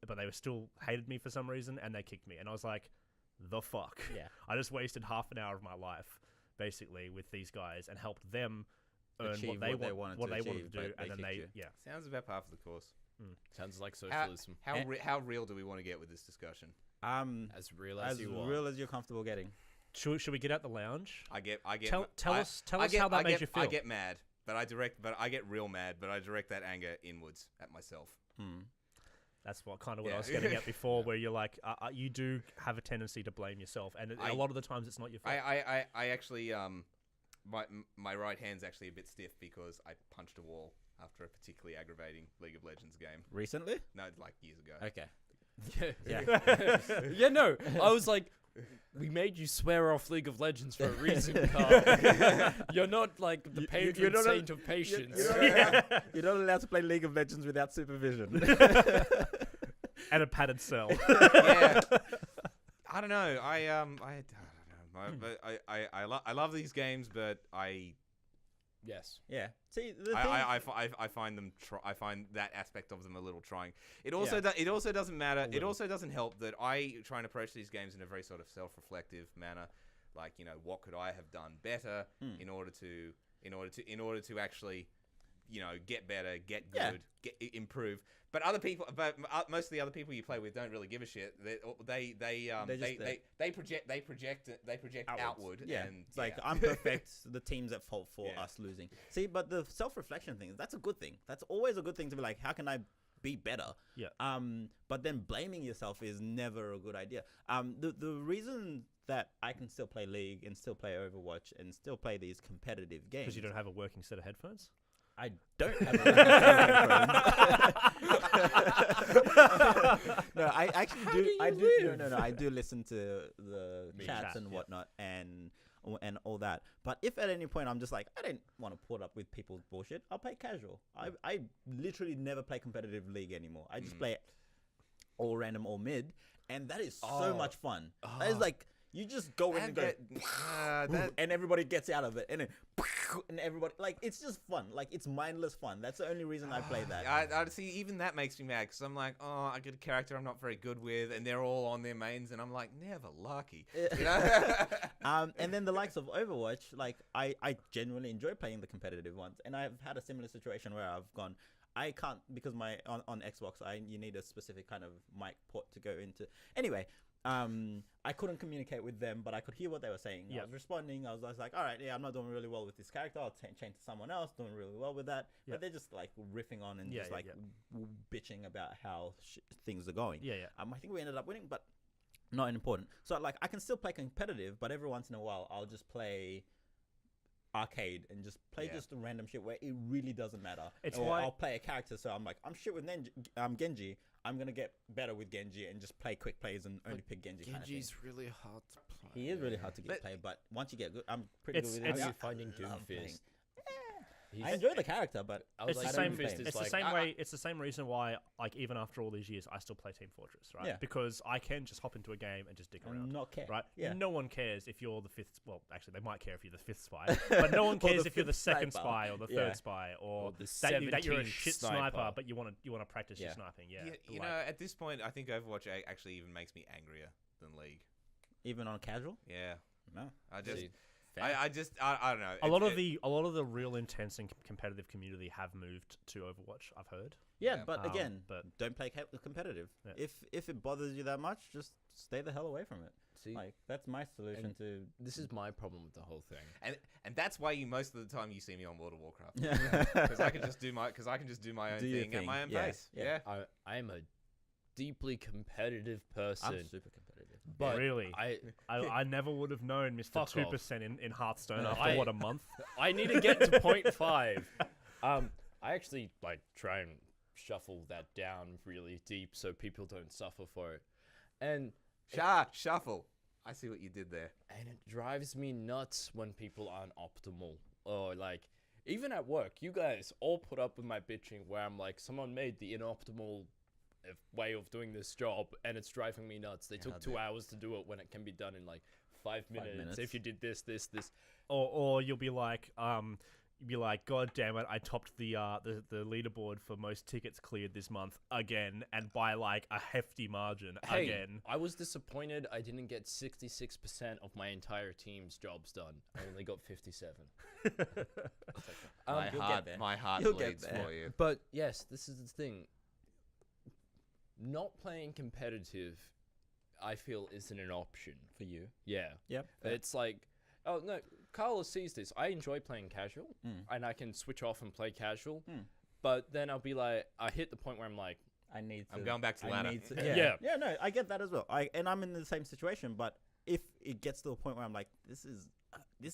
but they were still hated me for some reason, and they kicked me, and I was like, the fuck. Yeah. I just wasted half an hour of my life basically with these guys and helped them earn Achieve what they wanted to achieve, do, but and then kicked you. Sounds about par for the course. Sounds like How, socialism. how real do we want to get with this discussion? As real as you want. real as you're comfortable getting. Should we get out the lounge? I get. Tell us how that made you feel. I get mad, but I get real mad, but I direct that anger inwards at myself. That's what I was getting at before, where you're like, you do have a tendency to blame yourself, and a lot of the times it's not your fault. I actually my right hand's actually a bit stiff because I punched a wall after a particularly aggravating League of Legends game. Recently? No, like years ago. Okay. Yeah. Yeah, no. I was like, we made you swear off League of Legends for a reason, Carl. You're not like the patron not a- saint of patience. You're not allowed to play League of Legends without supervision. And a padded cell. Yeah. I don't know. I don't know. But I love these games, but Yes. Yeah. See, the thing. I find them. I find that aspect of them a little trying. It also it also doesn't matter. It also doesn't help that I try and approach these games in a very sort of self-reflective manner. Like, what could I have done better in order to actually, get better, get good, improve. But most of the other people you play with don't really give a shit. They project outward. Yeah, and, it's like I'm perfect. The team's at fault for us losing. See, but the self-reflection thing, that's a good thing. That's always a good thing to be like, how can I be better? Yeah. But then blaming yourself is never a good idea. The reason that I can still play League and still play Overwatch and still play these competitive games Because you don't have a working set of headphones? I don't have a No, I actually do. I do listen to the chats and whatnot and all that. But if at any point I'm just like, I don't want to put up with people's bullshit, I'll play casual. I literally never play competitive League anymore. I just play all random, all mid, and that is so much fun. That is like, you just go in and go, and everybody gets out of it, and then, and everybody, like, it's just fun. Like, it's mindless fun. That's the only reason I play that. I see. Even that makes me mad because I'm like, I get a character I'm not very good with, and they're all on their mains, and I'm like, never lucky. And then the likes of Overwatch, like, I genuinely enjoy playing the competitive ones, and I've had a similar situation where I've gone, I can't, because on Xbox, you need a specific kind of mic port to go into. Anyway. I couldn't communicate with them, but I could hear what they were saying. I was responding. I was like, all right, I'm not doing really well with this character. I'll change to someone else doing really well with that. But they're just like riffing on and bitching about how things are going. I think we ended up winning, but not important. So like, I can still play competitive, but every once in a while, I'll just play arcade and just play just a random shit where it really doesn't matter. I'll play a character, so I'm like, I'm shit with Genji. I'm gonna get better with Genji and just play quick plays and only pick Genji. Genji's really hard to play. He is really hard to get played, but once you get good, I'm pretty good with him. How are you finding Doomfist? I enjoy the character, but It's like, the same. Doomfist is It's the like- same way. It's the same reason why, like, even after all these years, I still play Team Fortress, right? Yeah. Because I can just hop into a game and just dick around, not care. right? Yeah. No one cares if you're the fifth. Well, actually, they might care if you're the fifth spy, but no one cares if you're the second sniper. spy or the third spy or the that you're a 17th shit sniper. sniper, but you want to practice your sniping. Yeah. You like- know, at this point, I think Overwatch actually even makes me angrier than League. Even on casual? Yeah. No. I just. See, I don't know. A lot of the real intense and competitive community have moved to Overwatch. I've heard. Yeah, Yeah. but again, but don't play competitive. Yeah. If it bothers you that much, just stay the hell away from it. See, Like that's my solution and to. this is my problem with the whole thing. and that's why most of the time you see me on World of Warcraft. Yeah. Because I can just do my own Do your thing at my thing. own Yeah. pace. Yeah. Yeah. I am a deeply competitive person. I'm super competitive. But Really? I I never would have known Mr. Fuck 2% in Hearthstone after I- a month. I need to get to 0.5. I actually like try and shuffle that down really deep so people don't suffer for it. And Shuffle. I see what you did there. and it drives me nuts when people aren't optimal. Or like even at work, you guys all put up with my bitching where I'm like, someone made the inoptimal way of doing this job and it's driving me nuts. They took 2 hours to do it when it can be done in like 5 minutes. minutes. If you did this. Or you'll be like, God damn it! I topped the leaderboard for most tickets cleared this month again, and by like a hefty margin Hey, again. I was disappointed I didn't get 66% of my entire team's jobs done. I only got 57. You'll get there. My heart You'll get bleeds there. for you. But yes, this is the thing. Not playing competitive, I feel, isn't an option. For you. Yeah. Yep. It's like, oh no, Carlos sees this. I enjoy playing casual, and I can switch off and play casual. But then I'll be like, I hit the point where I'm like, I need to. I'm going back to I ladder. need to- Yeah. Yeah, no, I get that as well. And I'm in the same situation, but if it gets to a point where I'm like, this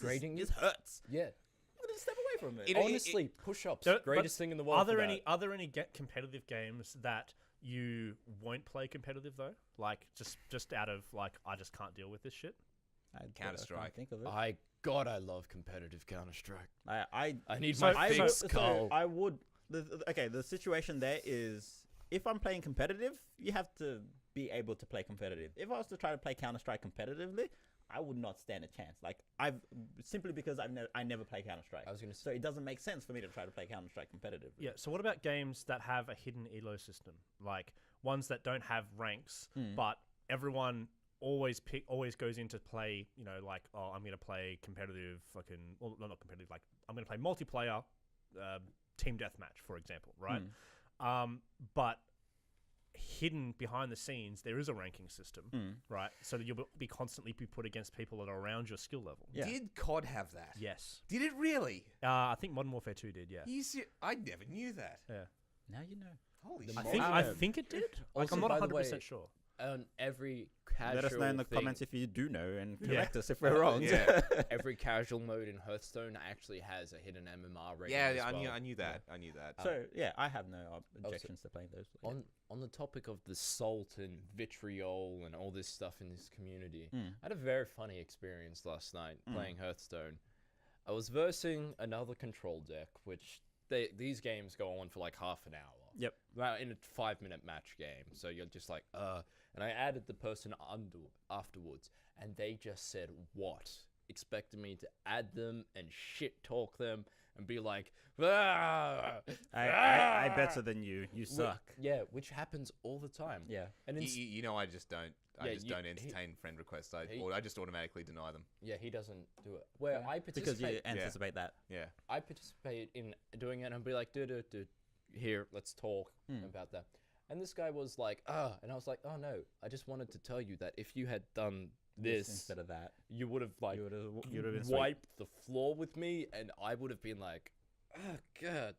Grading this hurts, yeah. I'm gonna step away from it. Honestly, push-ups, But greatest thing in the world. Are there for that. any competitive games that you won't play competitive though? Like just out of like I just can't deal with this shit. I Counter-Strike. can't think of it. I love competitive Counter-Strike. I I need So- my so- big so skull. I would. The situation there is if I'm playing competitive, you have to be able to play competitive. If I was to try to play Counter-Strike competitively, I would not stand a chance. Like simply because I never play Counter-Strike. I was gonna So it doesn't make sense for me to try to play Counter-Strike competitively. Yeah. So what about games that have a hidden elo system, like ones that don't have ranks, but everyone always goes into play? You know, like I'm gonna play competitive, not competitive. Like I'm gonna play multiplayer, team deathmatch, for example, right? But hidden behind the scenes, there is a ranking system, right? So that you'll be constantly put against people that are around your skill level. Yeah. Did COD have that? Yes. Did it really? I think Modern Warfare 2 did, yeah. I never knew that. Yeah. Now you know. Holy The shit. most- I think it did. Like, Also, I'm not by the 100% way, sure. On every casual Let us know in the thing, comments if you do know and Yeah. correct us if we're wrong. Yeah. every casual mode in Hearthstone actually has a hidden MMR rating. Yeah, as I well. knew that. I knew that. So yeah, I have no objections to playing those. On the topic of the salt and vitriol and all this stuff in this community, I had a very funny experience last night playing Hearthstone. I was versing another control deck, which these games go on for like half an hour. Yep. Well, in a 5-minute match game, so you're just like, and I added the person afterwards, and they just said, "What?" Expecting me to add them and shit talk them and be like, "Ah!" I better than you. You suck. Yeah, which happens all the time. Yeah. And You know, I just don't. I Yeah, just don't entertain friend requests. I just automatically deny them. yeah, he doesn't do it. Where I Because you participate, anticipate that. Yeah. I participate in doing it and be like, dude, here, let's talk about that. And this guy was like, and I was like, oh no, I just wanted to tell you that if you had done this instead of that, you would have like you'd have been sweet. wiped the floor with me, and I would have been like, oh god.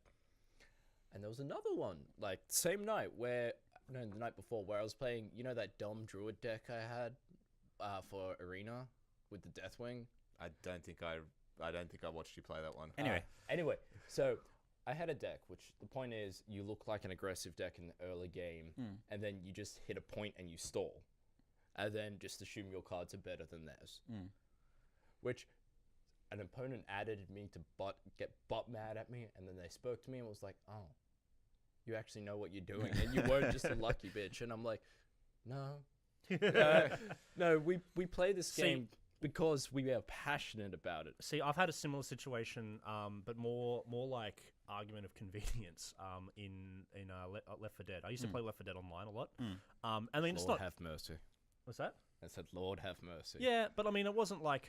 And there was another one, like same night the night before, where I was playing, you know, that dumb druid deck I had for arena with the Deathwing. I don't think I watched you play that one. Anyway, so I had a deck, which the point is you look like an aggressive deck in the early game, and then you just hit a point and you stall. And then just assume your cards are better than theirs. Which an opponent added me to get butt mad at me, and then they spoke to me and was like, oh, you actually know what you're doing, and you weren't just a lucky bitch. And I'm like, no. No, we play this game because we are passionate about it. See, I've had a similar situation, but more like argument of convenience. In Left 4 Dead, I used to play Left 4 Dead online a lot. And then it's Lord not. have mercy. What's that? and said, "Lord have mercy." Yeah, but I mean, it wasn't like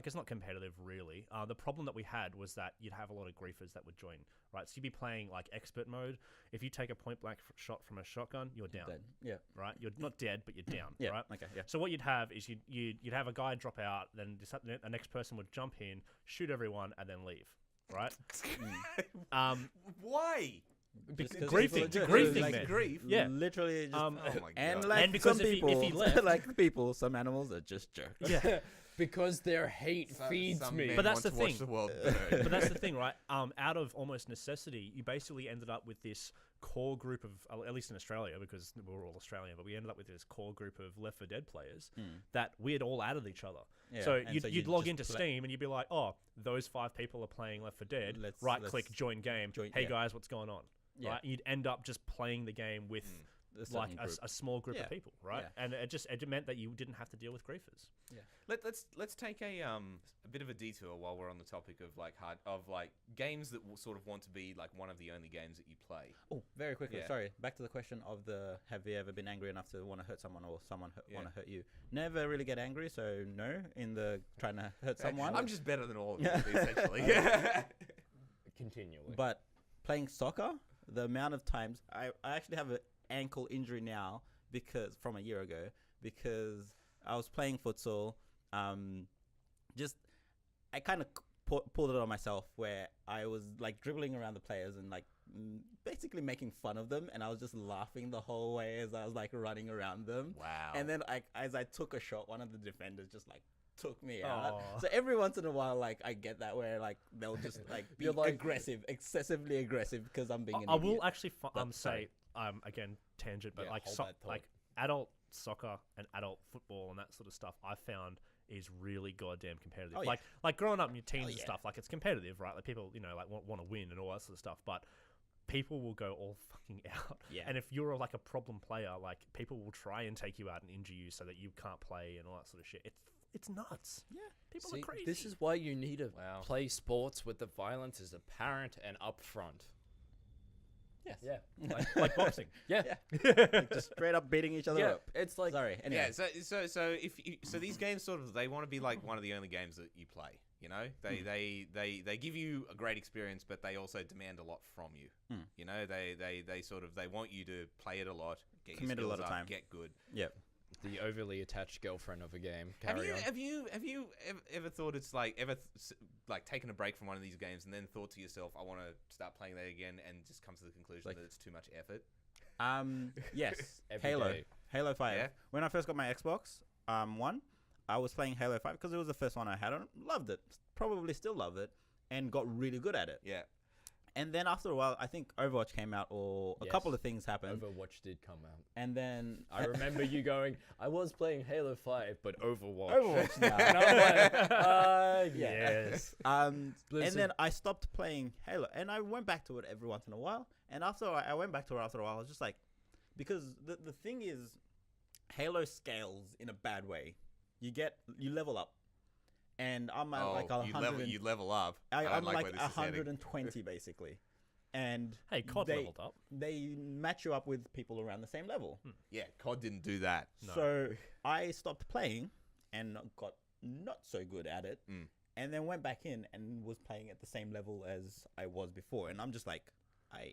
it's not competitive really. The problem that we had was that you'd have a lot of griefers that would join, right? So you'd be playing like expert mode. If you take a point blank shot from a shotgun, you're down, Dead. Yeah. right? You're not dead, but you're down, Yeah. right? Okay. Yeah. So what you'd have is you'd have a guy drop out, then the next person would jump in, shoot everyone, and then leave, right? Why? Just 'cause Griefing, people are griefing, like, man. Grief. Yeah. Literally. Just, Oh my god. and like And because some if he people, left- like people, some animals are just jerks. Yeah. Because their hate feeds Some me. men But that's want the to watch thing. the world burn. But that's the thing, right? Out of almost necessity, you basically ended up with this core group of, at least in Australia, because we're all Australian, but we ended up with this core group of Left 4 Dead players that we had all added each other. Yeah, So and you'd log just into Steam and you'd be like, oh, those 5 people are playing Left 4 Dead. Let's- Right-click, let's join game. join- Hey yeah. guys, what's going on? Yeah. Right? You'd end up just playing the game with like a small group Yeah. of people, right? Yeah. And it meant that you didn't have to deal with griefers. Let's take a bit of a detour while we're on the topic of like games that will sort of want to be like one of the only games that you play. Oh, very quickly. Yeah. Sorry. Back to the question of have you ever been angry enough to want to hurt someone or someone Yeah. want to hurt you? Never really get angry, so no. In the trying to hurt someone. I'm just better than all of you, Yeah. essentially. Continually. But playing soccer, the amount of times I actually have an ankle injury now from a year ago because I was playing futsal. I kind of pulled it on myself where I was like dribbling around the players and like basically making fun of them, and I was just laughing the whole way as I was like running around them. Wow. And then as I took a shot, one of the defenders just like took me out. Aw. So every once in a while, like I get that where like they'll just like be You're like- aggressive, excessively aggressive because I'm being an I will idiot. actually But say again tangent, but Yeah, like hold that thought. like adult soccer and adult football and that sort of stuff, I found is really goddamn competitive. Oh, yeah. Like growing up in your teens Oh, and yeah. stuff, like it's competitive, right? Like people, like want to win and all that sort of stuff, but people will go all fucking out. Yeah. And if you're like a problem player, like people will try and take you out and injure you so that you can't play and all that sort of shit. It's nuts. Yeah. People See, are crazy. this is why you need to Wow. play sports with the violence is apparent and upfront. Yes. Yeah. like boxing. Yeah. Like just straight up beating each other Yeah. up. It's like Sorry. Anyway. Yeah, so these games sort of they want to be like one of the only games that you play. You know, they give you a great experience, but they also demand a lot from you. You know, they sort of they want you to play it a lot, get your Commit a skills lot of up, time. get good. Yep. the overly attached girlfriend of a game. Have Carry you on. ever thought it's like like taken a break from one of these games and then thought to yourself, I want to start playing that again, and just comes to the conclusion Like- that it's too much effort? Yes. Every Halo. day. Halo 5. Yeah. When I first got my Xbox One, I was playing Halo 5 because it was the first one I had. I loved it. Probably still love it, and got really good at it. Yeah. And then after a while, I think Overwatch came out, or a Yes. couple of things happened. Overwatch did come out. And then I remember you going, I was playing Halo 5, but Overwatch. Overwatch now. And I'm like, Yes. And Blizzard. then I stopped playing Halo, and I went back to it every once in a while. And after I went back to it after a while, I was just like, because the thing is, Halo scales in a bad way. You level up, and I'm at like 100. you level up. I'm like like where this is heading. 120 basically, and Hey, COD leveled up. they match you up with people around the same level. Yeah, COD didn't do that. No. So I stopped playing and got not so good at it, and then went back in and was playing at the same level as I was before. And I'm just like, I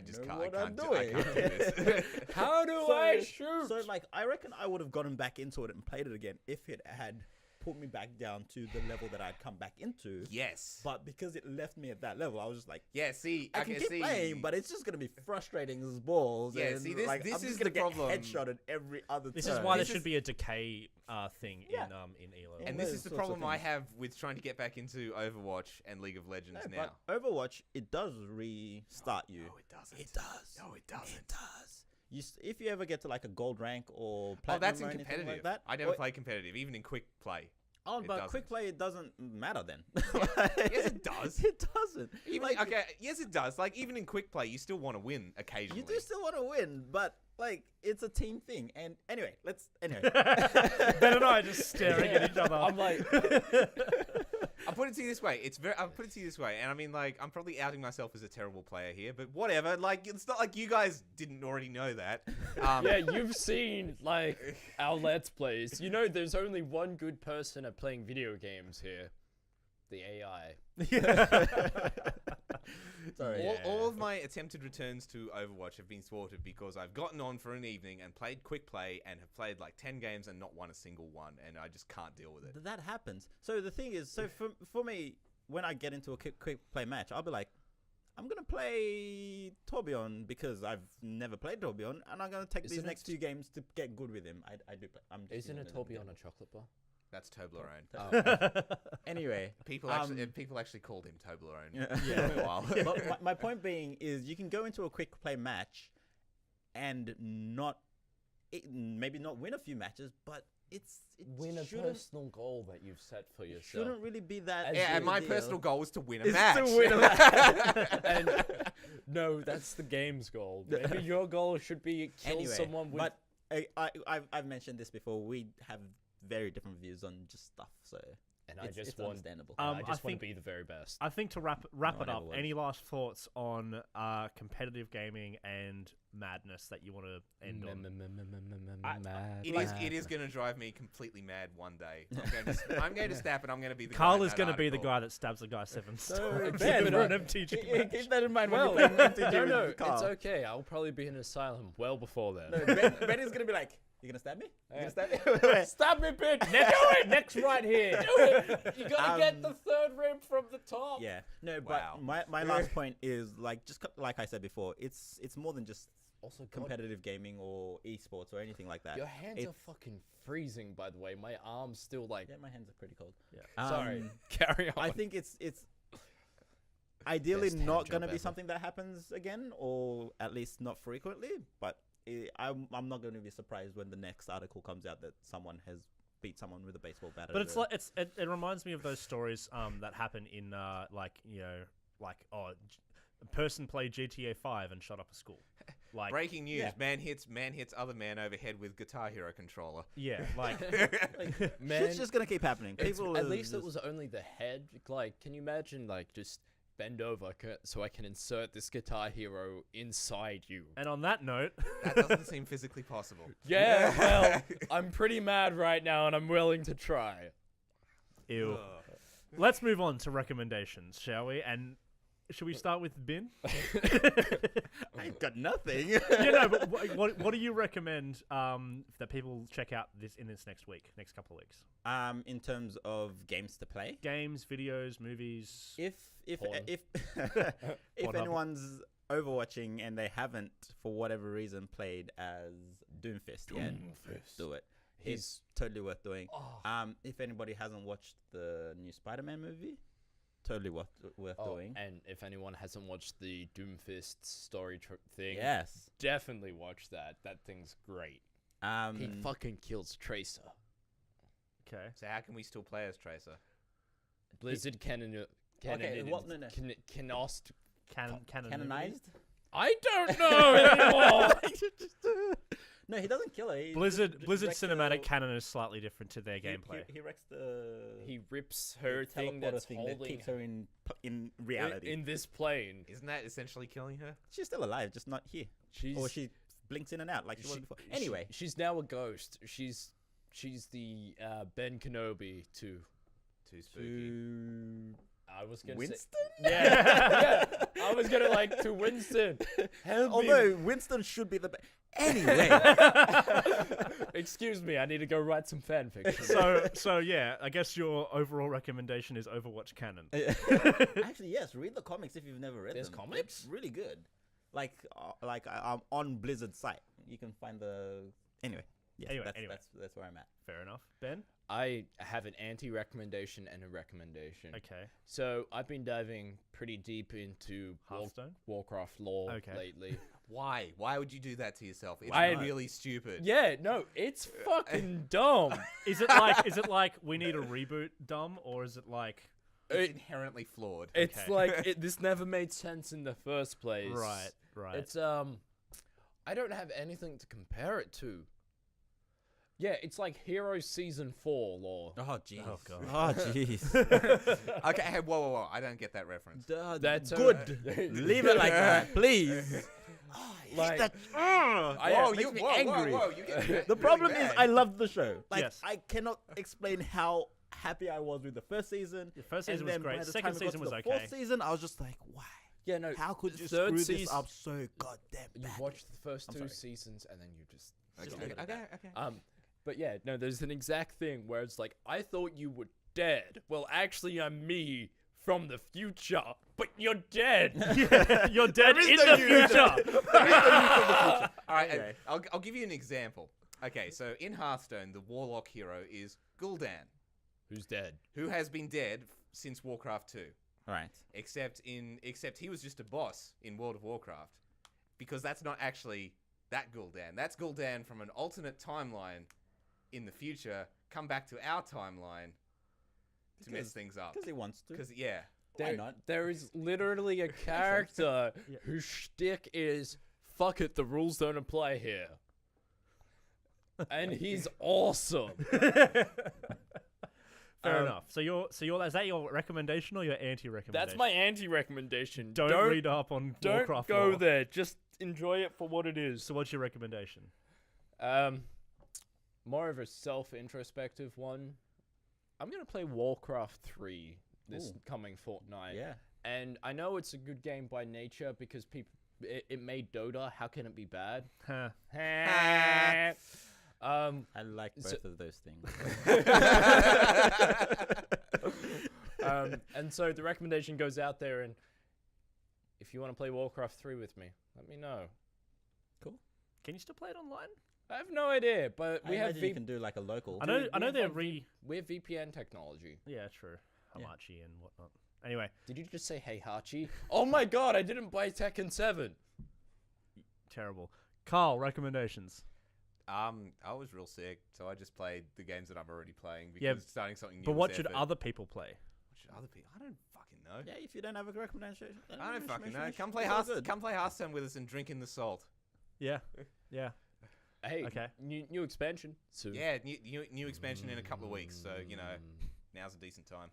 just know can't. what I I'm can't doing. do this. how do I shoot? So like, I reckon I would have gotten back into it and played it again if it had put me back down to the level that I'd come back into. Yes. But because it left me at that level, I was just like, Yeah. See, I can keep playing, but it's just gonna be frustrating as balls. Yeah, and see, this- like, this I'm just is gonna the get problem. headshotted every other This turn. is why there This should is- be a decay thing Yeah. in ELO. and those this is the sorts of problem I things. have with trying to get back into Overwatch and League of Legends No, now. but Overwatch, it does restart you. No, it doesn't. It does. No, it doesn't. It does. If you ever get to like a gold rank or Oh, platinum that's or in anything competitive. like that, I never or- play competitive, even in quick play. Oh, It but doesn't. quick play, it doesn't matter then. Yes, it does. It doesn't. Even Like, okay, yes, it does. Like even in quick play, you still want to win occasionally. you do still want to win, but like it's a team thing. And anyway, Ben and I are just staring at each other. I'm like, I'll put it to you this way. I'll put it to you this way, and I mean, like, I'm probably outing myself as a terrible player here, but whatever. Like, it's not like you guys didn't already know that. Yeah, you've seen like our Let's Plays. You know, there's only one good person at playing video games here. The AI. Sorry. All of my attempted returns to Overwatch have been thwarted because I've gotten on for an evening and played quick play and have played like 10 games and not won a single one, and I just can't deal with it. That happens. So the thing is, so for me, when I get into a quick play match, I'll be like, I'm gonna play Torbjorn because I've never played Torbjorn, and I'm gonna take these next few games to get good with him. I do play. Isn't a Torbjorn a chocolate bar? That's Toblerone. Oh. Anyway, People actually called him Toblerone. Yeah. For a while. But my point being is, you can go into a quick play match and maybe not win a few matches, but it Win a shouldn't- personal goal that you've set for yourself. shouldn't really be that. Yeah, and big my deal. personal goal was to win a Is match. to win a match. And no, that's the game's goal. Maybe your goal should be kill Anyway, someone with. but I've mentioned this before. We have very different views on just stuff, so And I it's just want, understandable. I I just want think- to be the very best. I think to wrap No, it I never up, was. any last thoughts on competitive gaming and madness that you want to end on? It is going to drive me completely mad one day. I'm going to snap, and I'm going to be the Carl guy in is that going to be the article. guy that stabs a guy 7 So, times Ben, for an MTG match. Keep that in mind Well, when you're playing MTG no, with Carl. it's okay. I'll probably be in an asylum well before then. No, Ben is gonna be like, "You gonna stab me? You gonna stab me?" Stab me, bitch! Next right here. Do it. You gotta get the third rib from the top. Yeah. No, Wow. but my last point is like I said before, it's more than just Also, God, competitive gaming or esports or anything like that. your hands are fucking freezing. By the way, my arms still like. Yeah, my hands are pretty cold. Yeah. Sorry. Um, Carry on. I think it's ideally Best hand not job going to be ever. something that happens again, or at least not frequently. But I'm not going to be surprised when the next article comes out that someone has beat someone with a baseball bat. But it's like it reminds me of those stories that happen in a person played GTA 5 and shut up a school. Like Breaking news: Yeah. man hits other man over head with Guitar Hero controller. yeah, like Man, shit's just going to keep happening. People at are least it just- was only the head. Like, can you imagine, like, just bend over so I can insert this Guitar Hero inside you? and on that note, That doesn't seem physically possible. Yeah, well, I'm pretty mad right now, and I'm willing to try. ew. Let's move on to recommendations, shall we? And should we start with Bin? I've got nothing. Yeah, no, but what do you recommend that people check out this next week, next couple of weeks? In terms of games to play, Games, videos, movies. if Porn. if Pornhub. anyone's overwatching and they haven't for whatever reason played as Doomfist yet, do it. It's totally worth doing. Oh. If anybody hasn't watched the new Spider-Man movie, totally worth doing. And if anyone hasn't watched the Doomfist story thing, Yes. definitely watch that. That thing's great. He fucking kills Tracer. Okay. So how can we still play as Tracer? Blizzard Canonized? canonized. I don't know anymore. No, he doesn't kill her. He Blizzard just wrecks cinematic the- canon is slightly different to their he- gameplay. He wrecks the. He rips the her thing teleporter that's that holding keeps her in reality. in this plane. Isn't that essentially killing her? She's still alive, just not here. She's Or she blinks in and out like she was before. Anyway, she's now a ghost. She's the Ben Kenobi to. Too spooky. I was gonna Winston. say yeah. I was gonna like to Winston. Help me. Although Winston should be the best. Anyway, Excuse me, I need to go write some fan fiction. So yeah, I guess your overall recommendation is Overwatch canon. actually, yes. Read the comics if you've never read There's them. comics? It's really good. Like on Blizzard's site, you can find the. Anyway, yes, Anyway. that's where I'm at. Fair enough. Ben? I have an anti-recommendation and a recommendation. Okay. So I've been diving pretty deep into Hearthstone? Warcraft lore Okay. lately. Why? Why would you do that to yourself? It's I- really stupid. Yeah, no, it's fucking dumb. Is it like we need a reboot dumb, or is it like It's inherently flawed. It's Okay. like this never made sense in the first place. right? It's I don't have anything to compare it to. Yeah, it's like Hero Season 4 lore. Oh jeez. Oh, God. Oh jeez. Okay, hey, whoa. I don't get that reference. That's good. Leave it like that, please. Like, Whoa, makes you, me whoa, angry. Whoa, you get The problem is, I love the show. Like, Yes. I cannot explain how happy I was with the first season. The first and season was then great. by the Second time it got season to was the okay. Fourth season, I was just like, why? yeah, no. How could you third screw this season- up so goddamn You bad? watch the first I'm two sorry. seasons and then you just. Okay. But yeah, no, there's an exact thing where it's like, I thought you were dead. Well, actually, I'm me from the future, but you're dead. Yeah, you're dead in the future. All right, Anyway. I'll give you an example. Okay, so in Hearthstone, the Warlock hero is Gul'dan, Who's dead? who has been dead since Warcraft 2. Right. Except he was just a boss in World of Warcraft, because that's not actually that Gul'dan. That's Gul'dan from an alternate timeline in the future, come back to our timeline to mess things up. Because he wants to. Because yeah, Why not? There is literally a character whose shtick is, fuck it, the rules don't apply here. And he's awesome. Fair enough. So is that your recommendation or your anti-recommendation? That's my anti-recommendation. Don't read up on Don't Warcraft go lore. there. Just enjoy it for what it is. So what's your recommendation? More of a self-introspective one. I'm gonna play Warcraft 3 this Ooh. coming fortnight. Yeah. And I know it's a good game by nature because it made Dota. How can it be bad? Huh. I like both So- of those things. And so the recommendation goes out there, and if you want to play Warcraft 3 with me, let me know. Can you still play it online? I have no idea, but we I have imagine you can do like a local. I know we they're have, re. we have VPN technology. Yeah, true. Yeah. Hamachi and whatnot. Anyway, Did you just say hey Hachi? Oh my god, I didn't buy Tekken 7. terrible. Carl, recommendations. I was real sick, so I just played the games that I'm already playing because Yeah, starting something new. But was what should effort. other people play? What should other people? I don't fucking know. Yeah, if you don't have a recommendation, I don't fucking know. Come play play Hearthstone with us and drink in the salt. Yeah, yeah. Hey, Okay. new expansion soon. Yeah, new expansion in a couple of weeks, so now's a decent time.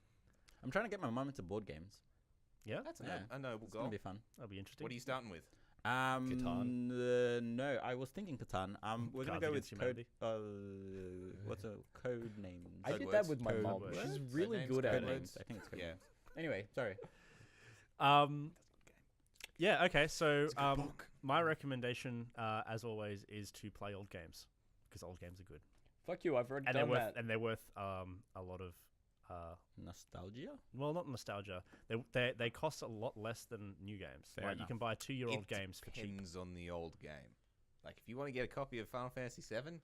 I'm trying to get my mum into board games. Yeah, That's Yeah. a noble It's goal. gonna be fun. that'll be interesting. What are you starting with? Catan? No, I was thinking Catan. We're gonna Cards go with Against code. What's a code name? I Code did words. that with my Code mom. words. She's Code really names, good code at Code it. names. I think it's code Yeah. names. Anyway, sorry. Yeah. Okay. So It's a good book. my recommendation, as always, is to play old games because old games are good Fuck you, I've already and done that. they're worth a lot of Nostalgia. well, not nostalgia. They cost a lot less than new games. Fair Like you enough. can buy 2-year-old It games for cheap. Depends on the old game. Like if you want to get a copy of Final Fantasy VII,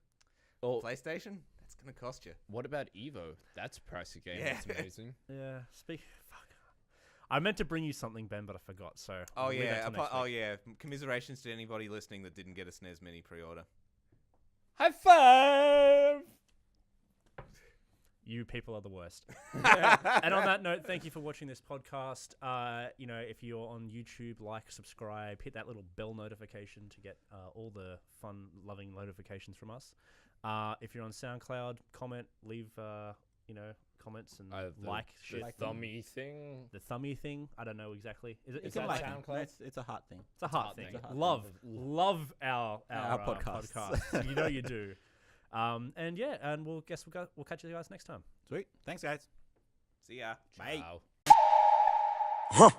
Oh, PlayStation, that's gonna cost you. what about Evo? That's a pricey game. Yeah. That's amazing. Yeah. Fuck. I meant to bring you something, Ben, but I forgot. So Oh I'll leave that yeah, till next week. yeah. Commiserations to anybody listening that didn't get a SNES Mini pre-order. High five! You people are the worst. And on that note, thank you for watching this podcast. If you're on YouTube, like, subscribe, hit that little bell notification to get all the fun, loving notifications from us. If you're on SoundCloud, comment, leave, comments and like shit. The thummy thing. The thummy thing. I don't know exactly. Is it? Is It's that a like SoundCloud? No, it's a heart thing. It's a heart thing. It's a heart Love our podcasts. podcast. You know you do. And we'll catch you guys next time. Sweet. Thanks, guys. See ya. Bye. Ciao.